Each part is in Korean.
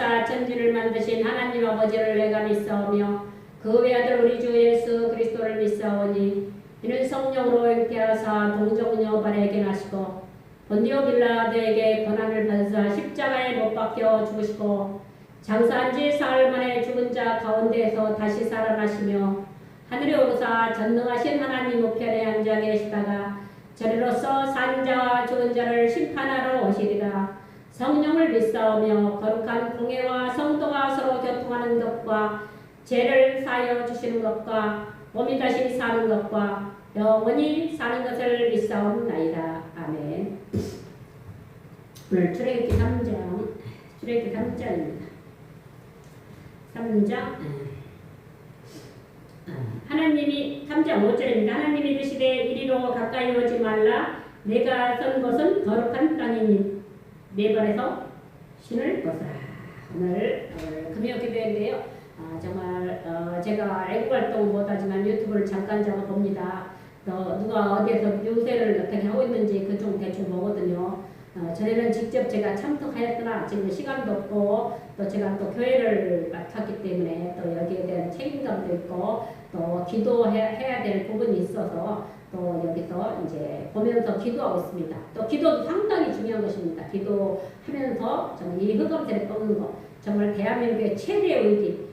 하사 천지를 만드신 하나님 아버지를 내가 믿사오며 그 외아들 우리 주 예수 그리스도를 믿사오니 이는 성령으로 잉태하사 동정녀 발에게 나시고 본디오 빌라도에게 고난을 받으사 십자가에 못 박혀 죽으시고 장사한 지 사흘 만에 죽은 자 가운데에서 다시 살아나시며 하늘에 오르사 전능하신 하나님 우편에 앉아 계시다가 저리로서 산 자와 죽은 자를 심판하러 오시리라. 성령을 믿사오며 거룩한 공예와 성도가 서로 교통하는 것과 죄를 사하여 주시는 것과 몸이 다시 사는 것과 영원히 사는 것을 믿사옵나이다. 아멘. 오늘 출애굽기 3장입니다. 3장 하나님이 3장 5절입니다. 하나님이 이르시되 이리로 가까이 오지 말라. 내가 선 곳은 거룩한 땅이니 네 발에서 신을 벗어라. 오늘 금요 기도인데요. 정말 제가 애국 활동 못하지만 유튜브를 잠깐 봅니다. 누가 어디에서 요새를 어떻게 하고 있는지 그쪽 대충 보거든요. 전에는 직접 제가 참석하였으나 지금 시간도 없고 또 제가 또 교회를 맡았기 때문에 또 여기에 대한 책임감도 있고 또 기도해야 될 부분이 있어서 또 여기서 이제 보면서 기도하고 있습니다. 또 기도도 상당히 중요한 것입니다. 기도하면서 정말 이 흑암세를 꺾는 것 정말 대한민국의 최대 의지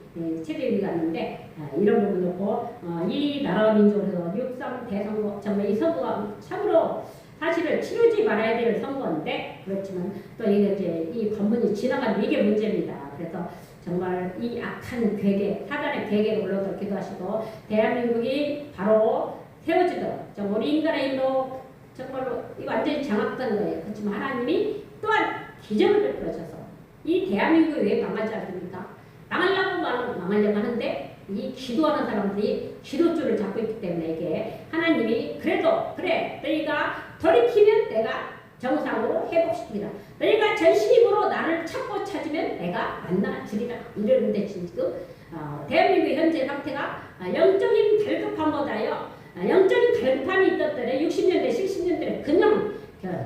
최대 의지가 있는데 이런 부분을 보고 이 나라와 민족에서 6.3 대선거 정말 이 선거가 참으로 사실을 치르지 말아야 될 선거인데 그렇지만 또 이게 이 관문이 지나가는 이게 문제입니다. 그래서 정말 이 악한 괴계, 사단의 괴계를 올려서 기도하시고 대한민국이 바로 세워지도록 정말 우리 인간의 힘으로 정말로 완전히 장악된 거예요. 그렇지만 하나님이 또한 기적을 베풀어셔서 이 대한민국이 왜 망하지 않습니까? 망하려고 하는데 이 기도하는 사람들이 기도줄을 잡고 있기 때문에 이게 하나님이 그래도 그래 너희가 돌이키면 내가 정상으로 회복시키리라. 너희가 전심으로 나를 찾으면 내가 만나주리라. 이러는데 지금 대한민국의 현재 상태가 영적인 갈급함보다요. 영적인 갈급함이 있던 때에 60년대 70년대에 그냥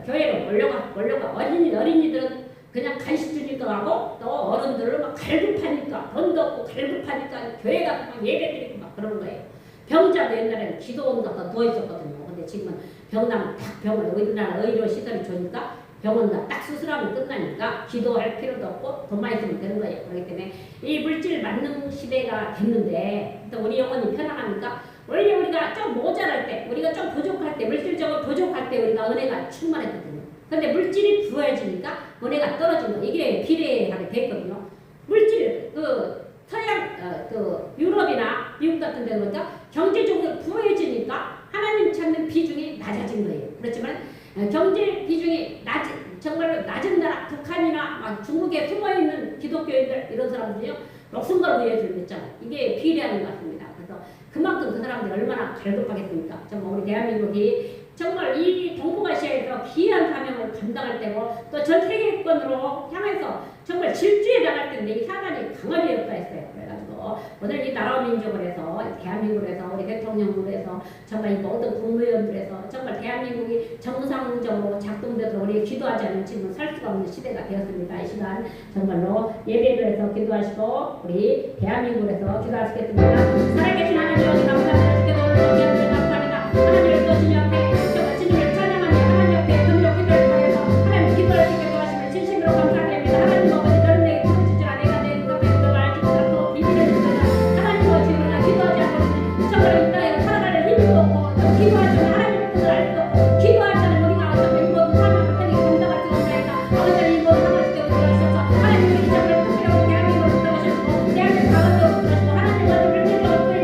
교회로 올려가 어린이들은 그냥 간식 주니까 하고 또 어른들은 막 갈급하니까 돈도 없고 갈급하니까 교회 가서 막 예배 드리고 막 그러는 거예요. 병자도 옛날에는 기도원 가서 누워있었거든요. 근데 지금은 병나면 딱 병원 우리나라 의료 시설이 좋으니까 병원 딱 수술하면 끝나니까 기도할 필요도 없고 돈만 있으면 되는 거예요. 그렇기 때문에 이 물질 맞는 시대가 됐는데 또 우리 영혼이 편안하니까 원래 우리가 좀 모자랄 때 우리가 좀 부족할 때 물질적으로 부족할 때 우리가 은혜가 충만했거든요. 근데 물질이 부여해지니까 은혜가 떨어진 거 이게 비례하게 됐거든요. 물질 서양 유럽이나 미국 같은 데 보니까 경제적으로 부여해지니까 하나님 찾는 비중이 낮아진 거예요. 그렇지만 경제 비중이 정말로 낮은 나라 북한이나 막 중국에 숨어있는 기독교인들 이런 사람들이요 목숨 걸고 예수를 믿잖아요. 이게 비례하는 것 같습니다. 그래서 그만큼 그 사람들이 얼마나 갈급하겠습니까? 정말 우리 대한민국이 정말 이 동북아시아에서 귀한 사명을 감당할 때고 또 전 세계권으로 향해서 정말 질주해 나갈 때인데 이 사단이 강하게 역사했어요. 그래가지고 오늘 이 나라 민족을 해서 대한민국을 해서 우리 대통령을 해서 정말 이 모든 국무위원들에서 정말 대한민국이 정상적으로 작동되도록 우리 기도하지 않으면 지금 살 수가 없는 시대가 되었습니다. 이 시간 정말로 예배를 해서 기도하시고 우리 대한민국을 해서 기도하시겠습니다. 살아계신 하나님 아버지 감사합니다. 주께서 오늘 기도하시니 감사합니다. 하나님을 또 주님 앞에 주님을 찬양하며 하나님 앞에 금요 기도를 통해서 하나님 기도할 수 있게 도와주시면 진심으로 감사드립니다. 하나님 아버지 너는 내게 보여주지 내가 내 눈앞에 그걸 알지 못하고 비밀을 주소서. 하나님 아버지 우리가 기도하지 않고 정말 이 땅에 살아가는 힘도 없고 기도하지 않으면 하나님의 뜻을 알 수 없고 기도하지 않으면 우리가 정말 이 모든 사명을 편히 감당할 수 없나이까. 아버지 이 모든 상을 주께 도와주셔서 하나님 우리 정말 특별하게 대한민국을 도와주시고 대한민국 가운데로 도와주시고 하나님 아버지 우리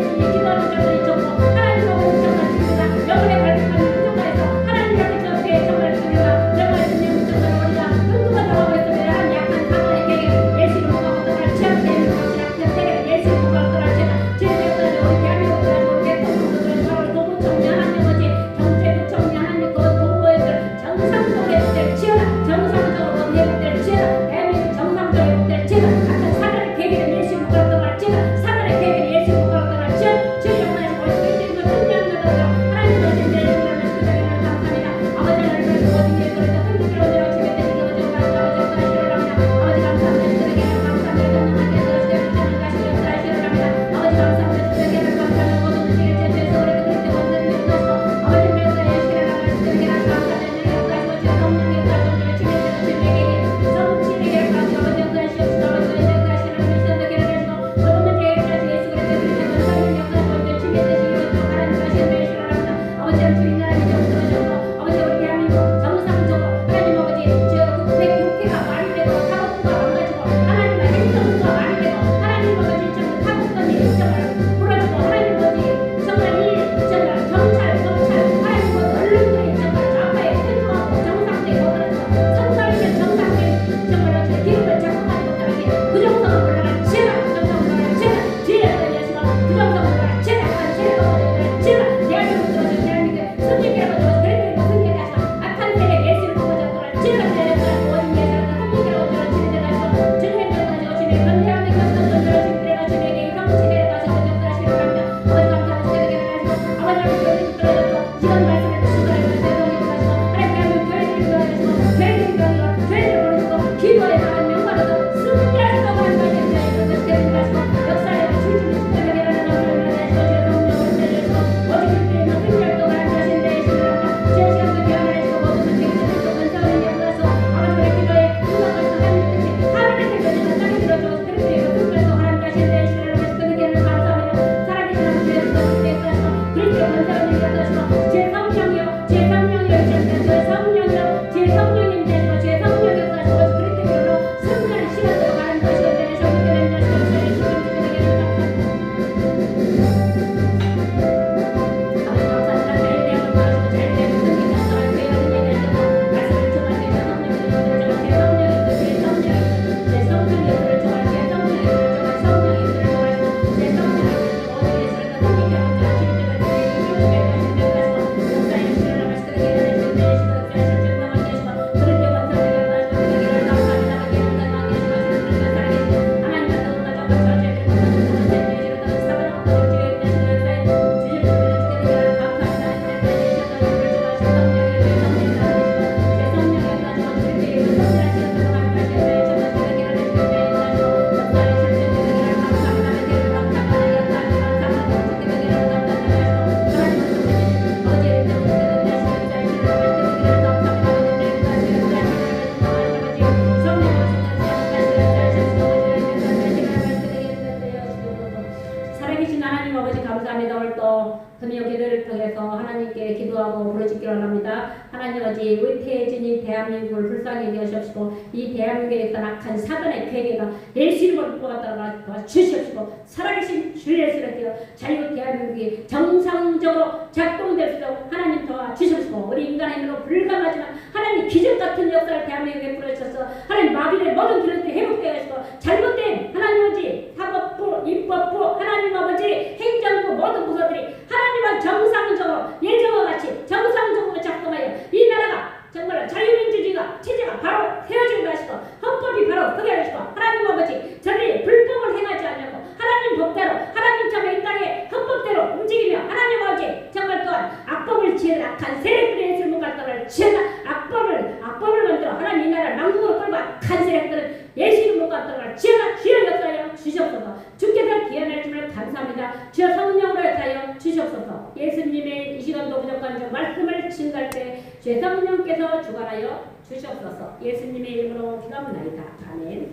살아계신 하나님 아버지 감사합니다. 오늘 또 금요 기도를 통해서 하나님께 기도하고 부르짖기를 합니다. 하나님 아버지 의태해진 이 대한민국을 불쌍히 여기시옵시고 이 대한민국에 악한 사단의 괴계가 예수님을 뽑아다가 주시옵시고 살아계신 주 예수를 되어 자유 대한민국이 정상적으로 작동될 수 있도록 하나님 도와주시옵시고 우리 인간의 힘으로 불가능하지만 하나님 기적 같은 역사를 대한민국에 부르셔서 하나님 마비된 모든 기록들이 회복되어 하시고 잘못된 하나님 아버지 사법부, 입법부, 하나님 아버지 행정부 모든 부서들이 하나님과 정상적으로 예정과 같이 정상적으로 작동하여 이 나라가 정말 자유민주주의가 체제가 바로 세워지게 하시고 헌법이 바로 서게 하시고 하나님 아버지 저들이 불법을 행하지 않냐고 하나님 법대로 하나님 정말 이 땅의 헌법대로 움직이며 하나님 아버지 정말 또한 악법을 지은 악한 세력들의 예술 문화를 지은 악법을 만들어 하나님 이 나라를 망국으로 끌고 악한 세력들은 예수 이름 먹고 왔다가 주여 역사하여 주시옵소서. 주께서 기원할 줄을 감사합니다. 주여 성령으로 역사하여 주시옵소서. 예수님의 이 시간도 부족한 점 말씀을 증거할 때 주의 성령께서 주관하여 주시옵소서. 예수님의 이름으로 기도합니다. 아멘.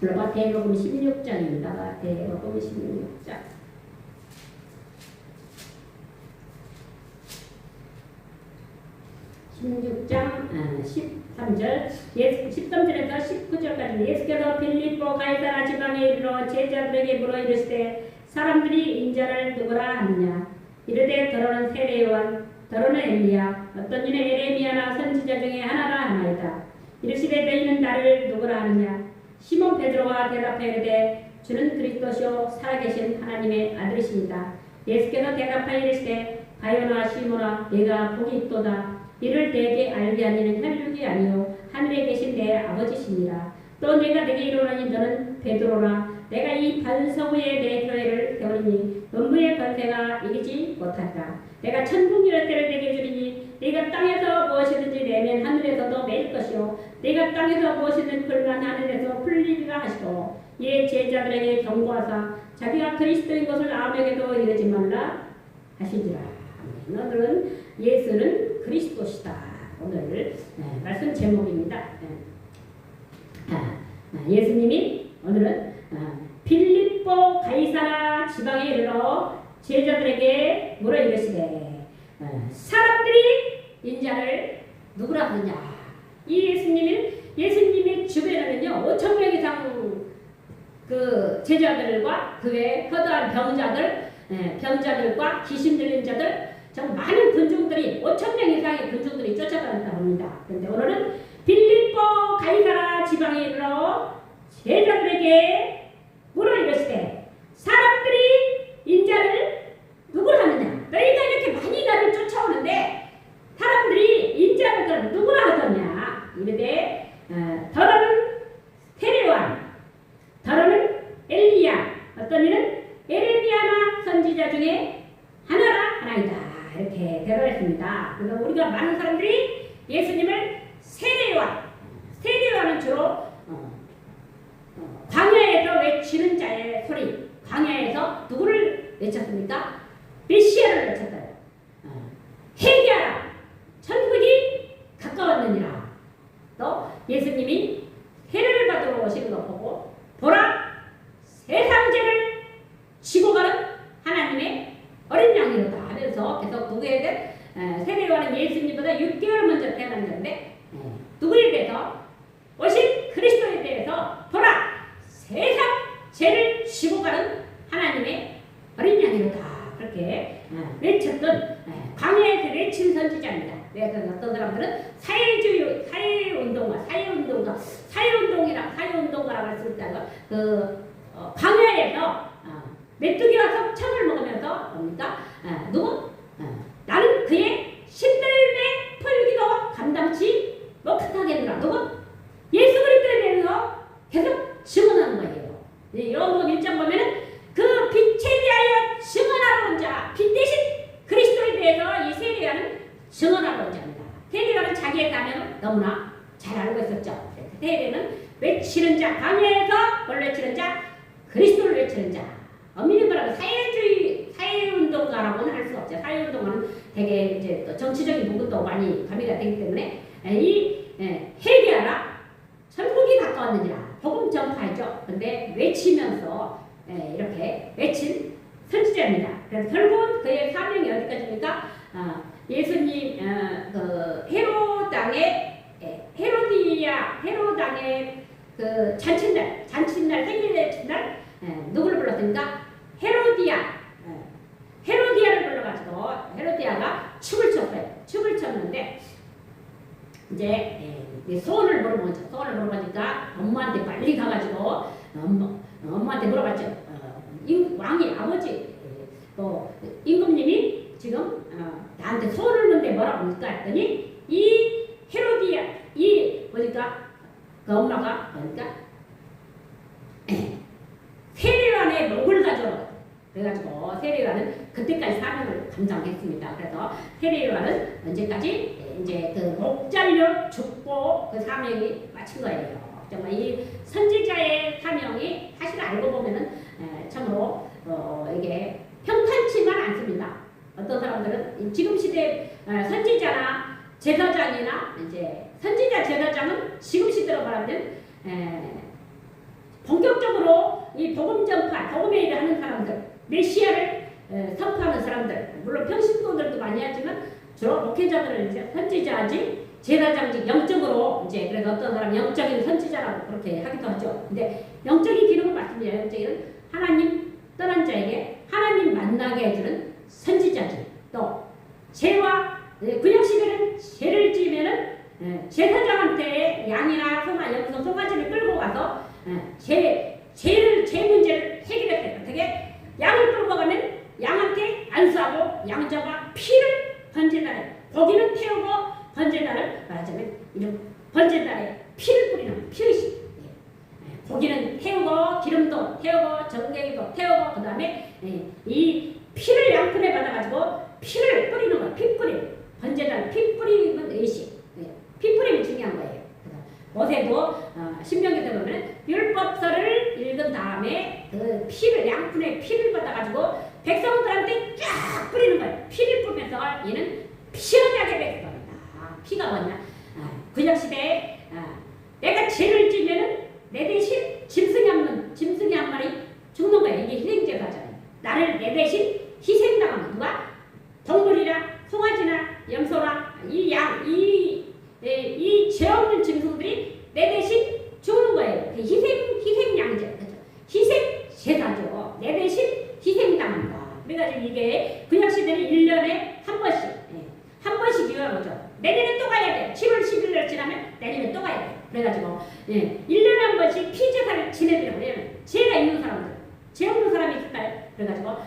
마태복음 16장입니다. 마태복음 16장 16장 13절 13절에서 19절까지 예수께서 빌립보 가이사라 지방에 이르러 제자들에게 물어 이르시되 사람들이 인자를 누구라 하느냐 이르되 더러는 세례요한 더러는 엘리야 어떤 이는 에레미야나 선지자 중에 하나라 하나이다. 이르시되 너희는 나를 누구라 하느냐 시몬 베드로가 대답하여 이르되 주는 그리스도시요 살아계신 하나님의 아들이십니다. 예수께서 대답하여 이르시되 바요나 시몬아 내가 복이 있도다. 이를 내게 알게 하니는 혈육이 아니요 하늘에 계신 내 아버지시니라. 또 내가 내게 이르노니 너는 베드로라. 내가 이 반석 위에 내 교회를 세우리니 음부의 권세가 이기지 못하리라. 내가 천국 이럴 때를 내게 주리니 네가 땅에서 무엇이든지 내면 하늘에서도 매일 것이요 네가 땅에서 무엇이든지 풀면 하늘에서 풀리리라 하시고 이에 제자들에게 경고하사 자기가 그리스도인 것을 아무에게도 이르지 말라 하시니라. 오늘은 예수는 그리스도시다. 오늘 말씀 제목입니다. 예수님이 오늘은 빌립보 가이사라 지방에 이르러 제자들에게 물어 이르시되 사람들이 인자를 누구라 하느냐. 이 예수님의 주변에는요 5천 명 이상 그 제자들과 그의 허다한 병자들과 귀신 들린 자들 정말 많은 군중들이 5천 명 이상의 군중들이 쫓아다녔다고 합니다. 그런데 오늘은 빌립보 가이사라 지방에 이르러 제자들에게 물어 이르시되 사람들이 인자를 누구라 하느냐. 너희가 이렇게 많이 나를 쫓아오는데 사람들이 인자를 누구라 하더냐. 이르되 더러는 세례요한 더러는 엘리야 어떤 이는 에레미야나 선지자 중에 하나이다. 이렇게 대답했습니다. 그래서 우리가 많은 사람들이 예수님을 세례요한은 주로 광야에서 외치는 자의 소리. 광야에서 누구를 외쳤습니까? 메시아를 외쳤어요. 회개하라 천국이 가까웠느니라. 또 예수님이 세례를 받으러 오시는 거 보고 보라 세상 죄를 지고 가는 하나님의 어린 양이로다 하면서 계속 누구에 대해 세례요한은 예수님보다 6개월 먼저 태어났는데 누구에 대해서 오신 그리스도에 대해서 보라 세상 죄를 지고 가는 하나님의 어린 양이로다 그렇게 외쳤던 광야에서 외친 선지자입니다. 그래서 어떤 사람들은 사회운동가라고 했을 때 광야에서 메뚜기와 석청을 먹으면서 뭡니까? 나는 그의 신들매 풀기도 감당치 못하겠노라. 누구? 예수 그리스도에 대해서 계속 증언하는 거예요. 요한복음 1장 보면은 그 빛에 대하여 증언하러 온 자, 빛 대신 그리스도에 대해서 이 세례요한은 증언하러 온 자입니다. 세례요한은 자기의 가면을 너무나 잘 알고 있었죠. 세례는 외치는 자, 광야에서 뭘 외치는 자? 그리스도를 외치는 자. 엄밀히 말하면 사회운동가라고는 할 수 없죠. 사회운동가는 되게 이제 또 정치적인 부분도 많이 가미가 되기 때문에 회개하라 천국이 가까웠느니라 복음 전파했죠. 근데 외치면서 이렇게 외친 선지자입니다. 그래서 결국은 그의 사명이 어디까지입니까? 예수님 그 헤로당의 그 잔칫날 생일날 누구를 불렀습니까? 헤로디아를 불러가지고 헤로디아가 춤을 췄는데 이제 소원을 물어보니까 엄마한테 빨리 가가지고 엄마한테 물어봤죠. 왕이 아버지 또 임금님이 지금 나한테 소원을 묻는데 뭐라고 물까 했더니 이 헤로디아 그 엄마가 뭐니까 세례요한의 목을 가져오라. 그래가지고 세례요한은 그때까지 사명을 감당했습니다. 그래서 세례요한은 언제까지 이제 그 목 잘려 죽고 그 사명이 마친 거예요. 정말 이 선지자의 사명이 사실 알고 보면은 참으로 이게 평탄치만 않습니다. 어떤 사람들은 지금 시대 선지자나 제사장이나 이제 선지자 제사장은 지금 시대로 말하면 본격적으로 이 복음 전파, 복음의 일을 하는 사람들, 메시아를 선포하는 사람들, 물론 평신도들도 많이 하지만 주로 목회자들은 이제 선지자지, 제사장직 영적으로 이제 그래서 어떤 사람 영적인 선지자라고 그렇게 하기도 하죠. 근데 영적인 기능은 맞습니다. 영적인 하나님 떠난 자에게 하나님 만나게 해주는 선지자지. 또 죄와 구약 시대는 죄를 지으면은 제사장한테 양이나 염소, 송아지를 끌고 가서 죄 문제를 해결했대요. 어떻게? 양을 끌고 가면 양한테 안수하고 양자가 피를 번제날에 고기는 태우고 번제날을 말하자면 이런 번제날에 피를 뿌리는 피의식. 고기는 태우고 기름도 태우고 정갱이도 태우고 그 다음에 이 피를 양푼에 받아가지고 피를 뿌리는 거예요. 피 뿌림. 번제날 피 뿌리는 의식. 피 뿌림이 중요한 거예요. 모세도 신명기에 보면 율법서를 읽은 다음에 그 피를 양푼에 피를 받아가지고 백성들한테 쫙 뿌리는 거예요. 피를 뿌리면서 얘는 피언약의 백성이다. 피가 뭐냐? 구약 시대에 내가 죄를 지면은 내 대신 짐승이 한 마리 죽는 거예요. 이게 희생제사잖아요. 나를 내 대신 희생당하는 누가? 동물이나 송아지나 염소나 이 죄 없는 짐승들이 내 대신 죽는 거예요. 희생양제, 그렇죠? 희생제사죠. 내 대신 희생당한다. 그래가지고 이게 구약 시대는 1년에 한 번씩 유효한 거죠. 내년에 또 가야 돼. 7월 11일 지나면 내년에 또 가야 돼. 그래가지고 1년에 한 번씩 피제사를 지내드려요. 왜냐면 죄가 있는 사람들, 죄 없는 사람이 있을까요? 그래가지고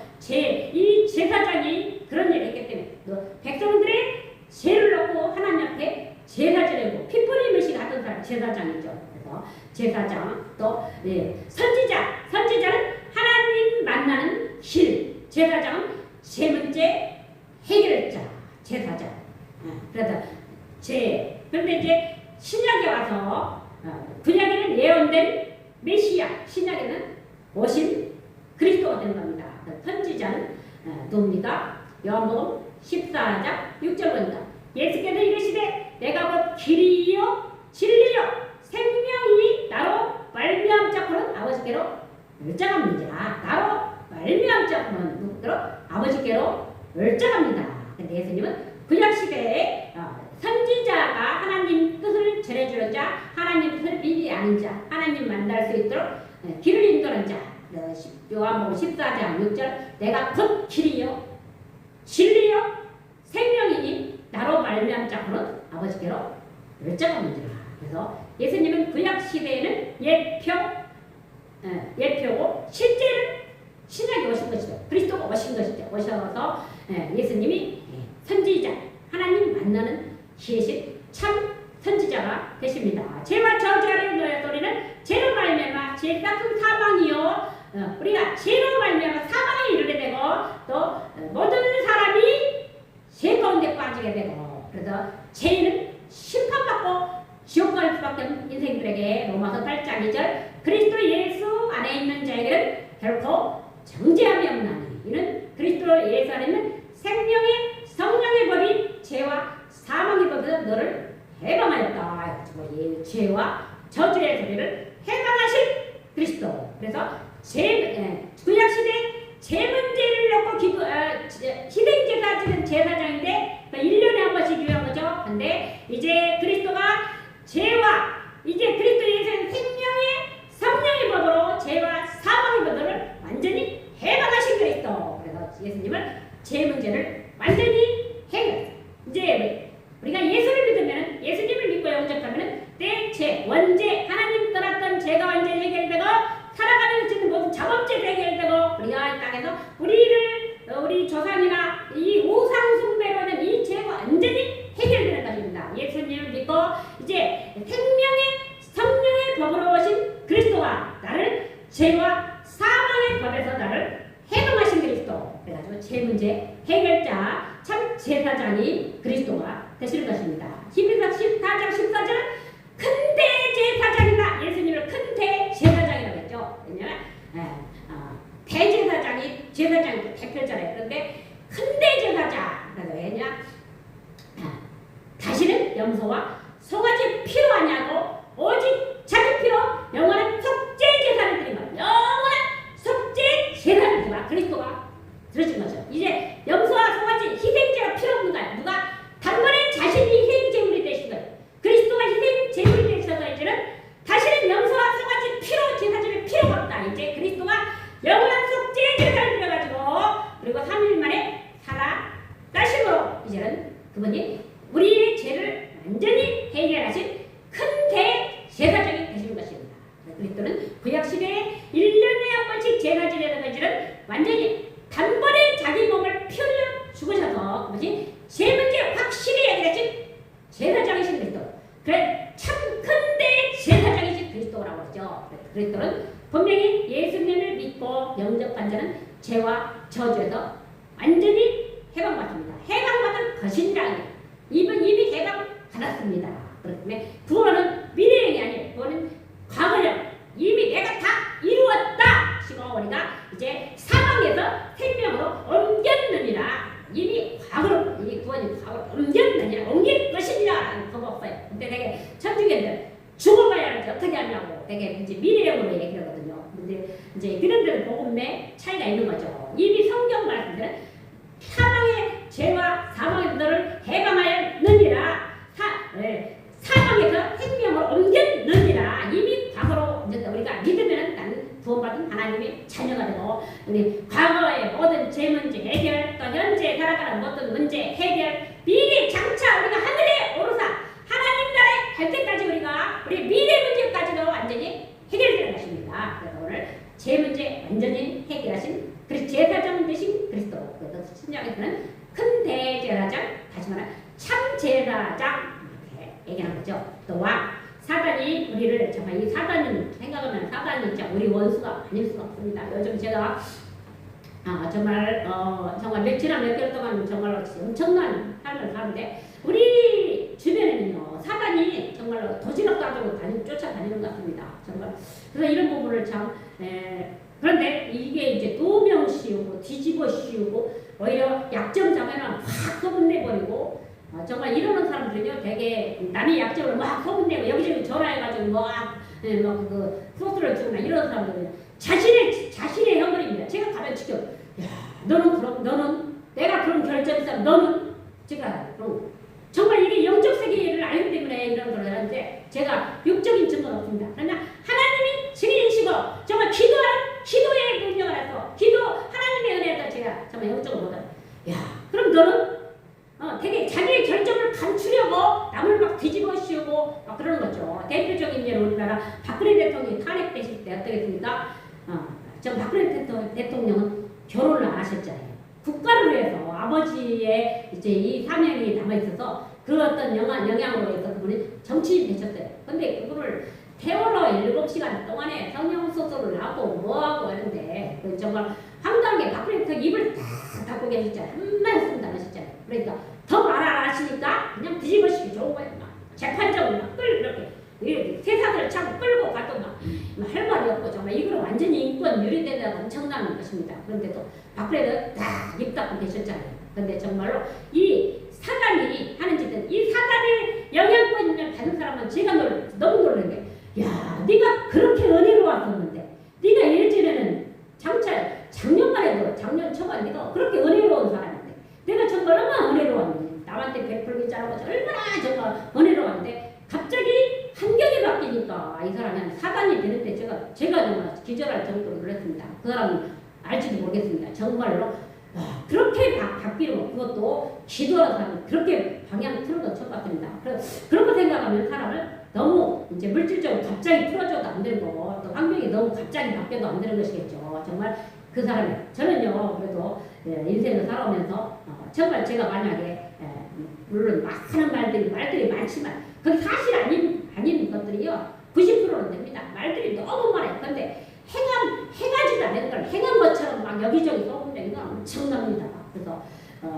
이 제사장이 그런 일을 했기 때문에 백성들의 죄를 넣고 하나님 앞에 제사 지내고 피 뿌리면서 하던 사람 제사장이죠. 그래서 제사장 또 선지자는 하나님 만나는 길, 제사장은 제 문제 해결자, 제사장. 그런데 이제 신약에 와서 구약에는 예언된 메시아, 신약에는 오신 그리스도가 되는 겁니다. 선지자는 누굽니까? 요한복음 14장 6절입니다. 예수께서 이르시되 내가 곧 길이요 진리요 생명이니 나로 말미암자고는 아버지께로 열정합니다. 나로 말미암자고는 누구께로? 아버지께로 열정합니다. 근데 예수님은 구약 시대에 선지자가 하나님 뜻을 전해주는 자, 하나님 뜻을 미리 아는 자, 하나님 만날 수 있도록 길을 인도하는 자. 요한복음 14장 6절 내가 곧 길이요 진리요 생명이니 나로 말미암자고는 아버지께로 열정합니다. 그래서 예수님은 구약 시대에는 예표고 실제는 신약에 오신 것이죠. 그리스도가 오신 것이죠. 오셔서 예수님이 선지자, 하나님 만나는 기회신 참 선지자가 되십니다. 죄와 저주 아래 너희는 죄로 말미암아 죄 닦은 사망이요. 우리가 죄로 말미암아 사망에 이르게 되고 또 모든 사람이 죄 가운데 빠지게 되고 그래서 죄는 심판받고 지옥 갈 수밖에 없는 인생들에게 로마서 8장 2절 그리스도 예수 안에 있는 자에게는 결코 정죄함이 없나니 이는 그리스도 예수 안에 있는 생명의 성령의 법이 죄와 사망의 법에서 너를 해방하였다. 죄와 저주의 소리를 해방하실 그리스도. 그래서 제사장인데 1년에 한 번씩 유효한 거죠. 근데 이제 그리스도가 죄와 이제 그리스도 예수는 생명의 성령의 법으로 죄와 사망의 법을 완전히 해방하신 그리스도. 그래서 예수님은 죄 문제를 완전히 해결. 이제 우리가 예수를 믿으면 예수님을 믿고 영접하면 내 죄, 원죄, 하나님 떠났던 죄가 완전히 해결되고 살아가는 지는 모든 자범죄도 해결되고 우리가 이 땅에서 우리 조상이나 이 우상 숭배로 하는 이 죄가 완전히 해결되는 것입니다. 예수님을 믿고 이제 생명의 성령의 법으로 오신 그리스도가 나를 죄와 사망의 법에서 나를 해방하신 그리스도. 그래가지고 죄 문제 해결자 참 제사장이 그리스도가 되시는 것입니다. 히브리서 14장 14절 큰 대제사장이다. 예수님을 큰 대제사장이라고 했죠. 왜냐하면 대제사장이 제사장이 대표자래요. 그런데 큰 대제사장 왜냐 다시는 염소와 송아지 피로 하냐고 오직 자기 피로 영원한 속죄 제사를 드린 것. 영원한 속죄 제사를 드린 그리스도가 들으신 거죠. 이제 염소와 송아지 희생제가 필요 없는 거예요. 누가 단번에 자신이 희생제물이 되신 거예요. 그리스도가 희생제물이 되셔서 이제는 다시는 염소와 송아지 피로 제사 드릴 필요가 없다. 이제 그리스도가 영원한 속죄 제사를 드려가지고 그리고 3일 만에 살아나심으로 이제는 그분이 우리의 죄를 완전히 해결하신 큰 대제사장이 되시는 것입니다. 그리스도는 구약시대에 1년에 한 번씩 제사 지내는 것들은 완전히 단번에 자기 몸을 피 흘려 죽으셔서 그것이 죄 문제 확실히 해결하신 제사장이신 그리스도. 그래 참 큰 대제사장이신 그리스도라고 하죠. 그리스도는 분명히 예수님을 믿고 영접한 자는 죄와 저주에서 완전히 해방받습니다. 해방받은 것이니라. 이미 해방받았습니다. 그렇기 때문에 구원은 미래형이 아니에요. 구원은 과거형. 이미 내가 다 이루었다. 시고 우리가 이제 사망에서 생명으로 옮겼느니라. 이미 과거로 이 구원이 과거로 옮겼느니라. 옮길 것이니라. 그거 없어요. 근데 되게 천주교들 죽어봐야 하는지 어떻게 하냐고 되게 이제 미래형으로 얘기하거든요. 근데 이제 그런 데는 복음의 차이가 있는 거죠. 이미 성경 말씀들은 사망의 죄와 사망의 문제를 해방하였느니라. 사망에서 생명으로 옮겼느니라. 이미 과거로 우리가 믿으면 나는 구원받은 하나님의 자녀가 되고 우리 과거의 모든 죄 문제 해결 또 현재 살아가는 모든 문제 해결 미래 장차 우리가 하늘에 오르사 하나님 나라에 갈 때까지 우리 미래 문제까지도 완전히 해결되는 것입니다. 그래서 오늘 죄 문제 완전히 해결하신 제사장 되신 그리스도. 그래서 신약에서는 큰 대제사장 다시 말하면 참 제사장 이렇게 얘기하는 거죠. 또 왕 사단이 우리를 정말 이 사단은 생각하면 사단이 진짜 우리 원수가 아닐 수가 없습니다. 요즘 제가 정말 며칠이나 몇 개월 동안 정말로 엄청난 삶을 사는데 우리 주변에는요 사단이 정말로 도지랖 가지고 쫓아다니는 것 같습니다. 정말 그래서 이런 부분을 참 그런데 이게 이제 도명 씌우고 뒤집어 씌우고 오히려 약점 장애는 확 소문내버리고 정말 이러는 사람들은요 되게 남의 약점을 막 소문내고 여기저기 전화해가지고 그 소스를 주거나 이런 사람들은 자신의 형벌입니다. 제가 가면 지켜 너는 내가 그런 결정했어. 너는 제가 정말 이게 영적 세계를 알기 때문에 이런 걸 하는데 제가 육적인 증거는 없습니다. 그러나 하나님이 증인이시고 정말 기도의 능력을 해서 하나님의 은혜에서 제가 정말 영적으로 보다. 그럼 너는 되게 자기의 결정을 감추려고 남을 막 뒤집어 씌우고 막 그러는 거죠. 대표적인 예로 우리나라 박근혜 대통령이 탄핵되실 때 어떻겠습니까? 전 박근혜 대통령은 결혼을 안 하셨잖아요. 국가를 위해서 아버지의 이제 이 사명이 남아 있어서 그 어떤 영향으로 해서 그분이 정치인 되셨어요. 근데 그분을 세월호 7시간 동안에 성형수술을 하고 뭐하고 하는데 정말 황당하게 박근혜 대통령 입을 다 닫고 계셨잖아요. 한 말씀도 안 하셨잖아요. 그러니까 더 말 안 하시니까 그냥 뒤집어쓰기 좋은 거예요. 막 재판적으로 막 이렇게 세상을 참 끌고 가도 막 할 말이 없고 정말 이거는 완전히 인권 유린되는 엄청난 것입니다. 그런데도 박근혜는 다 입 닫고 계셨잖아요. 그런데 정말로 이 사단이 하는 짓은 이 사단의 영향권을 받는 사람은 제가 너무 놀라는 게 네가 그렇게 은혜로웠었는데 네가 예전에는 작년만 해도 작년 초반 네가 그렇게 은혜로운 사람인데 내가 정말 정말 얼마나 은혜로웠는데 남한테 베풀기 잘하고 얼마나 정말 은혜로웠는데 갑자기 환경이 바뀌니까 이 사람이 사단이 되는데 제가 정말 기절할 정도로 놀랐습니다. 그 사람은 알지도 모르겠습니다. 정말로 그렇게 바뀌고 그것도 기도하는 사람이 그렇게 방향 틀어도 쳤같습니다. 그런 거 생각하면 사람을 너무 이제 물질적으로 갑자기 풀어줘도 안 되는 거고 또 환경이 너무 갑자기 바뀌어도 안 되는 것이겠죠. 정말 그 사람이 저는요 그래도 인생을 살아오면서 정말 제가 만약에 물론 많은 말들이 많지만 그게 사실 아닌 것들이요 90%는 됩니다. 말들이 너무 많아요. 근데 행하지도 않는 걸 행한 것처럼 막 여기저기 써보는 건 엄청납니다. 그래서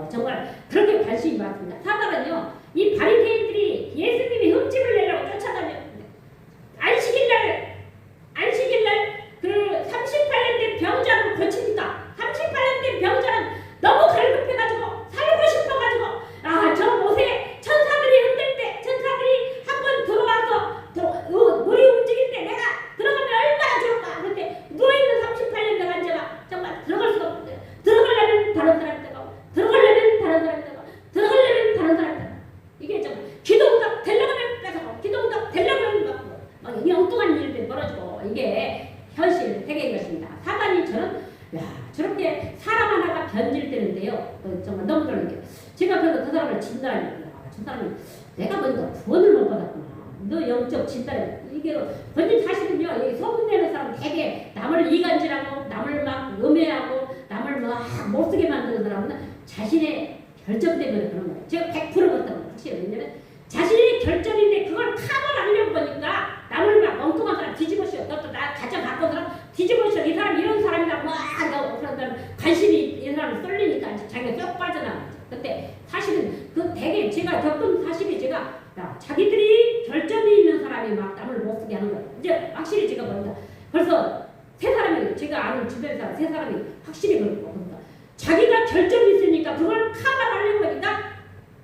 정말 그렇게 관심이 많습니다. 사단은요 이 바리새인들이 예수님이 흠집을 내려고 쫓아다녔는데 안식일날 그 38년 된 병자를 고칩니다. 38년 된 병자는 너무 갈급해가지고 살고 싶어가지고 저 못에 천사들이 흔들 때 천사들이 한번 들어와서 물이 움직일 때 내가 들어가면 얼마나 좋을까. 그런데 누워있는 38년 된 환자가 정말 들어갈 수가 없는데 들어가려면 다른 사람 뜨거워 들어가려면 다른 사람 뜨거워 들어가려면 다른 사람 뜨거워 이게 정말 기도응답 되려면 뺏어가고 기도응답 되려면 막 이 엉뚱한 일들이 벌어지고 이게 현실 세계인 것입니다. 사단이 저렇게 사람 하나가 변질되는데요. 정말 너무 그런 게 제가 그래서 그 사람을 진단합니다. 저 사람이 내가 먼저 구원을 못 받았구나. 너 영적 진단해. 이게 본인 사실은요. 소문내는 사람 되게 남을 이간질하고 남을 막 음해하고 남을 막 못쓰게 만드는 사람은 자신의 결정 때문에 그런 거예요. 제가 100% 그렇다고 확실해요. 왜냐면 자신의 결정인데 그걸 카바하려고 보니까 남을 막 엉뚱한 사람 뒤집어씌워. 너도 나 가장 바꾼 사람 뒤집어씌워. 이 사람 이런 사람이라 그런 관심이 이 사람이 쏠리니까 자기가 쏙 빠져나가죠. 근데 사실은 그 되게 제가 겪은 사실이 자기들이 결점이 있는 사람이 막 남을 못쓰게 하는 거예요. 이제 확실히 제가 보니까 벌써 세 사람이 제가 아는 주변 사람 세 사람이 확실히 그렇고 그러니까 자기가 결점이 있으니까 그걸 카바하려고 하니까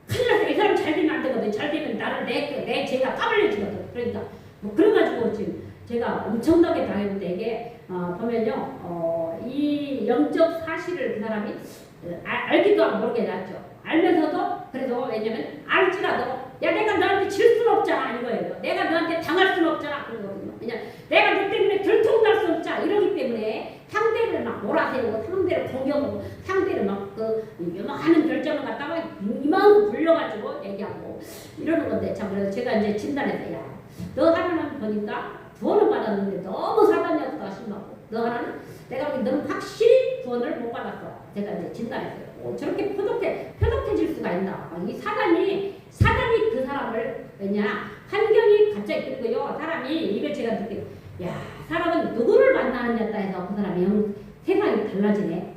큰일 났어. 이 사람 잘 되면 안 되거든. 잘 되면 나를 내 죄가 까발려지거든. 그러니까 그래가지고 지금 제가 엄청나게 당했는데 이게 보면요 이 영적 사실을 그 사람이 알기도 하고 모르게 났죠. 알면서도 그래도 왜냐면 알지라도 야 내가 너한테 질 수는 없잖아 이거예요. 내가 너한테 당할 수는 없잖아 그러거든요. 왜냐면 내가 너 때문에 들통날 수 없잖아 이러기 때문에 상대를 막 몰아세우고 상대를 공격하고 상대를 막 요만한 결정을 갖다가 이만큼 불려가지고 얘기하고 이러는 건데 참 그래서 제가 이제 진단했어요. 야, 너 하나는 보니까 구원을 받았는데 너무 사단이었다 싶나고 너 하나는 내가 보기 너는 확실히 구원을 못 받았어. 제가 이제 진단했어요. 저렇게 표독해질 수가 있나. 이 사단이 그 사람을 왜냐 환경이 갑자기 그리고요 사람이 이걸 제가 느껴요. 야 사람은 누구를 만나느냐에 따라서 그 사람이 세상이 달라지네.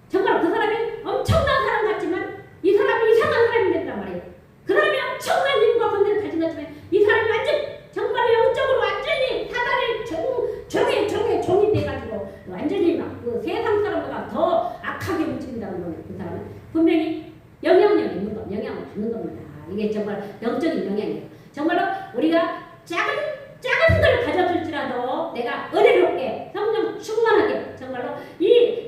정말 그 사람이 엄청난 사람 같지만 이 사람이 이상한 사람이 된단 말이에요. 그 사람이 엄청난 힘과 권세를 가진 것처럼 이 사람이 완전 정말 영적으로 완전히 사단의 종이 돼가지고 완전히 막 그 세상 사람보다 더 악하게 움직인다는 거예요. 그 사람은 분명히 영향력이 있는 거, 영향을 받는 겁니다. 이게 정말 영적인 영향이에요. 정말로 우리가 작은 걸 가졌을지라도 내가 은혜롭게 성령 충만하게 정말로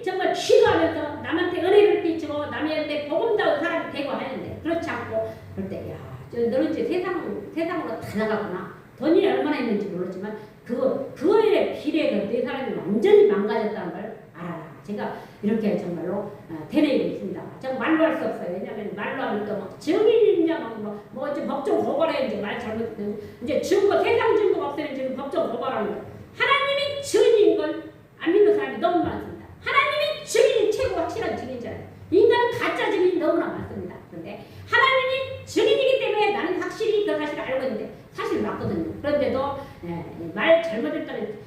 정말 기도하면서 남한테 은혜를 끼치고 남한테 복음다운 사람이 되고 하는데 그렇지 않고 그럴 때 야, 너는 이제 세상으로 다 나갔구나. 돈이 얼마나 있는지 모르지만 그거에 비례해서 내 사람이 완전히 망가졌다는 걸 알아라. 제가 이렇게 정말로 되뇌이고 있습니다. 정말 말로 할 수 없어요. 왜냐하면 말로 하면 또 막 증인이냐 뭐 이제 법정 고발해 이제 말 잘못했더니 이제 증거 세상 증거가 없으면 지금 법정 고발하는 거예요. 하나님이 증인인 건 안 믿는 사람이 너무 많습니다. 하나님이 증인이 최고 확실한 증인이잖아요. 인간은 가짜 증인이 너무나 많습니다. 그런데 하나님이 증인이기 때문에 나는 확실히 그 사실을 알고 있는데 사실 맞거든요. 그런데도 말 잘못했다는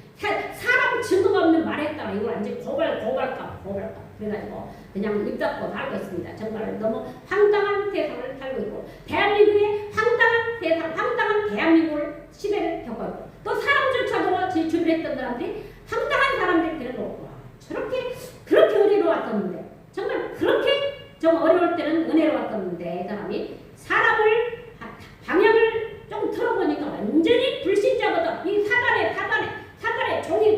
사람 증거가 없는 말했다가 이걸 완전 고발까 그래가지고 그냥 입 닫고 살고 있습니다. 정말 너무 황당한 세상을 살고 있고 대한민국의 황당한 대한민국을 시대를 겪고 있고 또 사람조차도 제 주변에 있던 사람들이 황당한 사람들이 되는 거고 그렇게 은혜로웠었는데 정말 그렇게 좀 어려울 때는 은혜로웠었는데 이 사람이 사람을 방향을 좀 틀어보니까 완전히 불신자보다 이 사단의 종이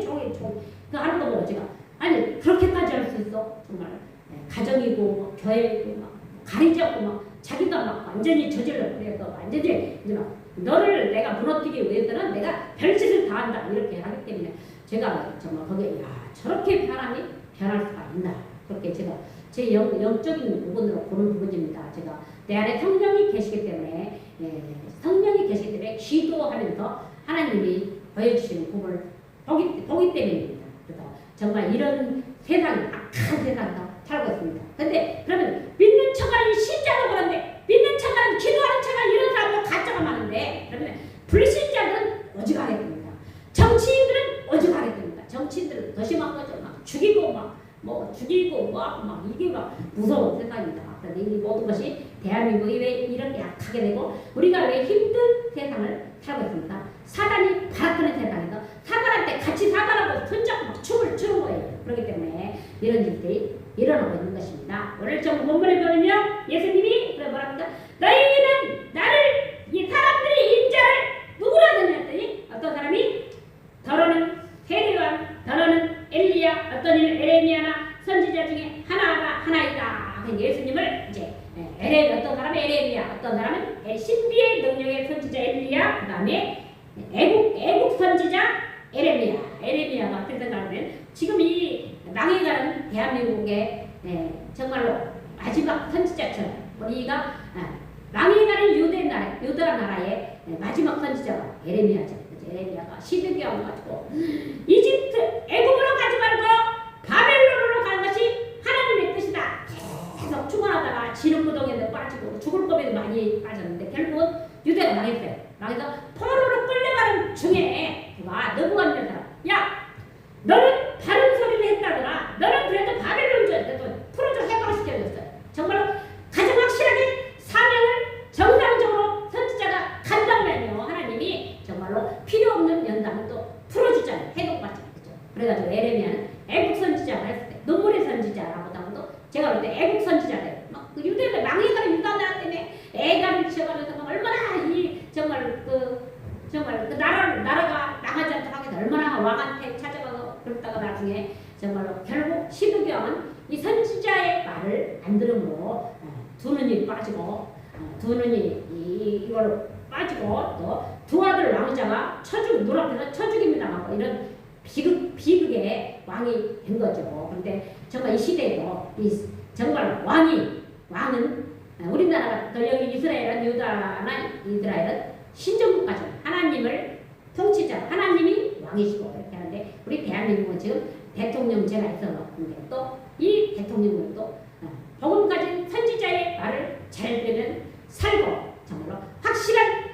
그 하는 거 보고 제가 아니 그렇게까지 할 수 있어? 정말 가정이고 뭐 교회이고 막 가리지 않고 막 자기가 막 완전히 저질러 그래서 완전히 이제 막 너를 내가 무너뜨리기 위해서는 내가 별짓을 다 한다 이렇게 하기 때문에 제가 정말 거기에 야 저렇게 사람이 변할 수가 있나 그렇게 제가 제 영적인 부분으로 보는 부분입니다. 제가 내 안에 성령이 계시기 때문에 성령이 계시기 때문에 기도하면서 하나님이 보여주시는 부분을 보기 때문입니다. 그래서 정말 이런 세상이 악한 세상에서 살고 있습니다. 근데 그러면 믿는 척하는 신자도 그런데 믿는 척하는 기도하는 척하는 이런 사람도 가짜가 많은데 그러면 불신자들은 오직하게 됩니다. 정치인들은 오직하게 됩니다. 정치인들은 더 심한 거죠. 막 죽이고 막 죽이고 막 이게 막 무서운 세상입니다. 그런데 이 모든 것이 대한민국이 왜 이렇게 약하게 되고 우리가 왜 힘든 세상을 살고 있습니까? 사단이 발악하는 세상에서 사단한테 같이 사단하고 손잡고 막 춤을 추는 거예요. 그렇기 때문에 이런 일들이 일어나고 있는 것입니다. 오늘 좀 본문에 보면요. 예수님이 뭐랍니까? 너희는 나를 이 사람들이 인자를 누구라 하느냐 했더니 어떤 사람이 더러는 세례요한 더러는 엘리야 어떤 이는 에레미야나 선지자 중에 하나이다. 예수님을 이제 어떤 사람은 에레미야 어떤 사람은 신비의 능력의 선지자 엘리야 그 다음에 애국 선지자 에레미야가 어떻게 생각하면 지금 이 망해가는 대한민국의 정말로 마지막 선지자처럼 우리가 망해가는 유다 나라의 마지막 선지자가 에레미야죠. 에레미야가 시드기야 와가지고 이집트 애국으로 가지 말고 바벨론으로 가는 것이 하나님의 뜻이다. 계속 충원하다가 지름구덩이에 빠지고 죽을 법에도 많이 빠졌는데 결국은 유대가 망했어요. 망해서 포로로 끌려가는 중에 너부갓네살 사람 야 너는 바른 소리를 했다더라. 너는 그래도 바벨론 그래도 풀어줘 해방시켜줬어요. 정말로 가장 확실하게 사명을 정상적으로 선지자가 간다면요 하나님이 정말로 필요 없는 연단을 또 풀어주잖아요. 해독받잖아요. 그렇죠? 그래가지고 에레미야는 애국 선지자가 했을 때 눈물의 선지자라고 하고도 제가 볼 때 애국 선지자래요. 막 그 유대가 망해가는 유다 나라 때문에 애가를 지어가면서 막 얼마나 이 정말 그 나라가 나가지 않도록 하겠다. 얼마나 왕한테 찾아가고 그러다가 나중에 정말로 결국 시드기왕은 이 선지자의 말을 안 들음으로 두 눈이 빠지고 두 눈이 이걸로 빠지고 또 두 아들 왕자가 눈앞에서 쳐죽입니다. 이런 비극의 왕이 된 거죠. 그런데 정말 이 시대에도 정말 왕은 우리나라가 또 여기 이스라엘은 유다나 이스라엘은 신정국가죠. 하나님을 통치자 하나님이 왕이시고 이렇게 하는데 우리 대한민국은 지금 대통령제가 있어서 또 이 대통령도 복음 가진 선지자의 말을 잘 들으면 살고 정말로 확실한